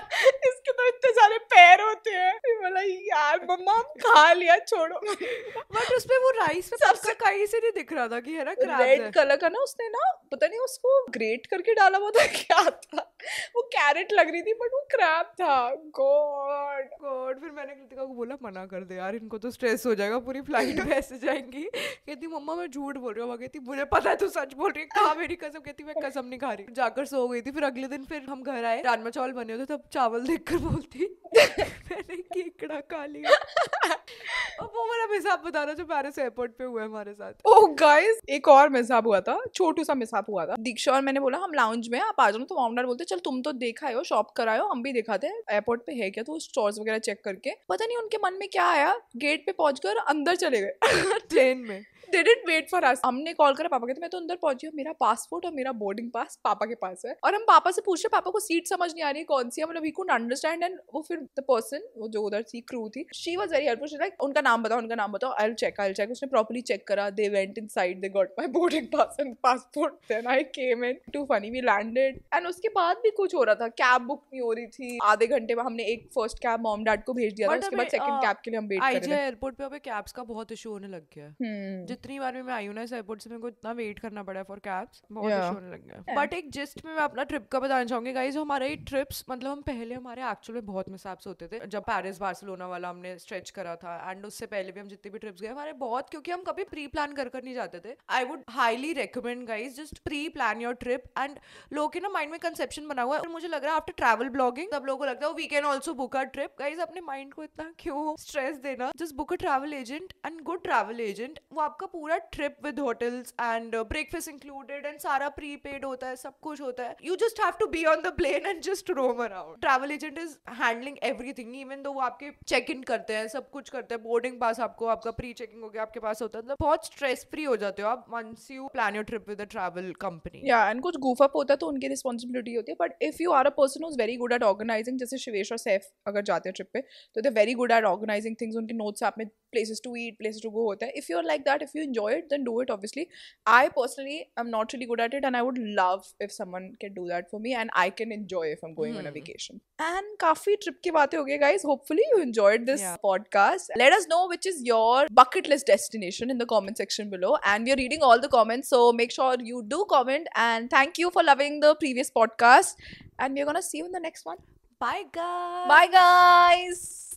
Speaker 2: इसके तो इतने सारे पैर होते हैं. बोला यार मम्मा खा लिया, छोड़ो.
Speaker 3: बट उसमें वो राइस में सबका कहीं से नहीं दिख रहा था कि है ना क्रैब
Speaker 2: रेड कलर का ना, उसने ना पता नहीं उसको ग्रेट करके डाला हुआ था क्या था, वो कैरेट लग रही थी बट वो क्रैब था. गॉड
Speaker 3: गॉड फिर मैंने कृतिका को बोला मना कर दे यार, इनको तो स्ट्रेस हो जाएगा, पूरी फ्लाइट में ऐसे जाएंगी। कहती मम्मा मैं झूठ बोल रही हूँ। कहती मुझे पता है तू सच बोल रही है, कहा मेरी कसम। कहती मैं कसम नहीं खा रही। जाकर सो गई थी। फिर अगले दिन फिर हम घर आए, राजमा चावल बने होते, तब चावल देखकर बोलती मैंने केकड़ा खा लिया। और वो वाला मिसाब बताना जो पेरिस एयरपोर्ट पे हुआ है हमारे साथ।
Speaker 2: ओह गाइस, एक और मिसहैप हुआ था, छोटू सा मिसहैप हुआ था। दीक्षा और मैंने बोला हम लाउंज में आप आ जाओ, तो माउंट बोलते चल तुम तो देखा हो, शॉप कराओ, हम भी दिखाते हैं एयरपोर्ट पे है क्या, तो स्टोर्स वगैरह चेक करके पता नहीं उनके मन में क्या आया, गेट पे पहुंचकर अंदर चले गए।
Speaker 3: ट्रेन में
Speaker 2: They didn't wait for us. हमने कॉल करा पापा, कहते मैं तो अंदर पहुंची हूँ, मेरा पासपोर्ट और मेरा बोर्डिंग पास पापा के पास है। और हम पापा से पूछ रहे, पापा को सीट समझ नहीं आ रही कौन सी है, मतलब वी कुडंट अंडरस्टैंड। एंड वो फिर द पर्सन, वो जो उधर थी क्रू थी, she was very helpful. She like उनका नाम बताओ, उनका नाम बताओ, आई विल चेक। उसने प्रॉपर्ली चेक करा, they went inside, they got my boarding pass and passport, then I came in. Too funny, we landed. And उसके बाद भी कुछ हो रहा था, कैब बुक नहीं हो रही थी। आधे घंटे में हमने एक फर्स्ट कैब मॉम डैड को भेज दिया था, उसके बाद सेकंड कैब के लिए हम वेट कर रहे थे।
Speaker 3: एयरपोर्ट पे अभी कैब्स का बहुत इशू होने लग गया। जितनी बार भी मैं आई हूँ ना इस एयरपोर्ट से, मेरे को इतना वेट करना पड़ा है फॉर कैब्स, बहुत इशू होने लग गया। बट एक जिस्ट में मैं अपना ट्रिप का बताना चाहूंगी गाइस। हमारे ट्रिप्स मतलब हम पहले हमारे एक्चुअल में बहुत मिसहैप्स होते थे। जब पेरिस बार्सिलोना वाला हमने स्ट्रेच करा था, एंड उससे पहले भी हम जितने भी ट्रिप्स गए हमारे बहुत, क्योंकि हम कभी प्री प्लान कर नहीं जाते थे। I would highly recommend guys, just pre plan your trip. And लोगों के ना माइंड में कंसेप्शन बना हुआ है, और मुझे लग रहा है आफ्टर ट्रैवल ब्लॉगिंग सब लोगों को लगता है we can also book a trip. Guys अपने माइंड को इतना क्यों स्ट्रेस देना, just book a travel agent, and good travel agent. वो आपका पूरा trip with hotels and breakfast included and सारा प्रीपेड होता है, सब कुछ होता है। You just have to be on the plane and just roam around. Travel agent is handling everything, even though वो आपके चेक इन करते हैं, सब कुछ करते हैं, बोर्डिंग पास आपको, आपका प्री चेकिंग हो गया आपके पास होता है, मतलब बहुत स्ट्रेस फ्री हो जाते हो आप once you plan your trip with a travel company.
Speaker 2: या एंड कुछ goof up होता है तो उनकी रिस्पॉन्सिबिलिटी होती है, but if you are a person who is very good at organising, जैसे शिवेश और सैफ अगर जाते हैं ट्रिप पे तो they very good at organising things. उनके नोट्स आप में places to eat, places to go होता है। if you're like that, if you enjoy it, then do it obviously. I personally am not really good at it, and I would love if someone can do that for me and I can enjoy if I'm going on a vacation. And काफी trip की बातें हो गई guys. Hopefully you enjoyed this podcast. Let us know which is your bucket list destination in the comment section below, and we are reading all the comments, so make sure you do comment. And thank you for loving the previous podcast, and we're gonna see you in the next one.
Speaker 3: Bye guys.
Speaker 2: Bye guys.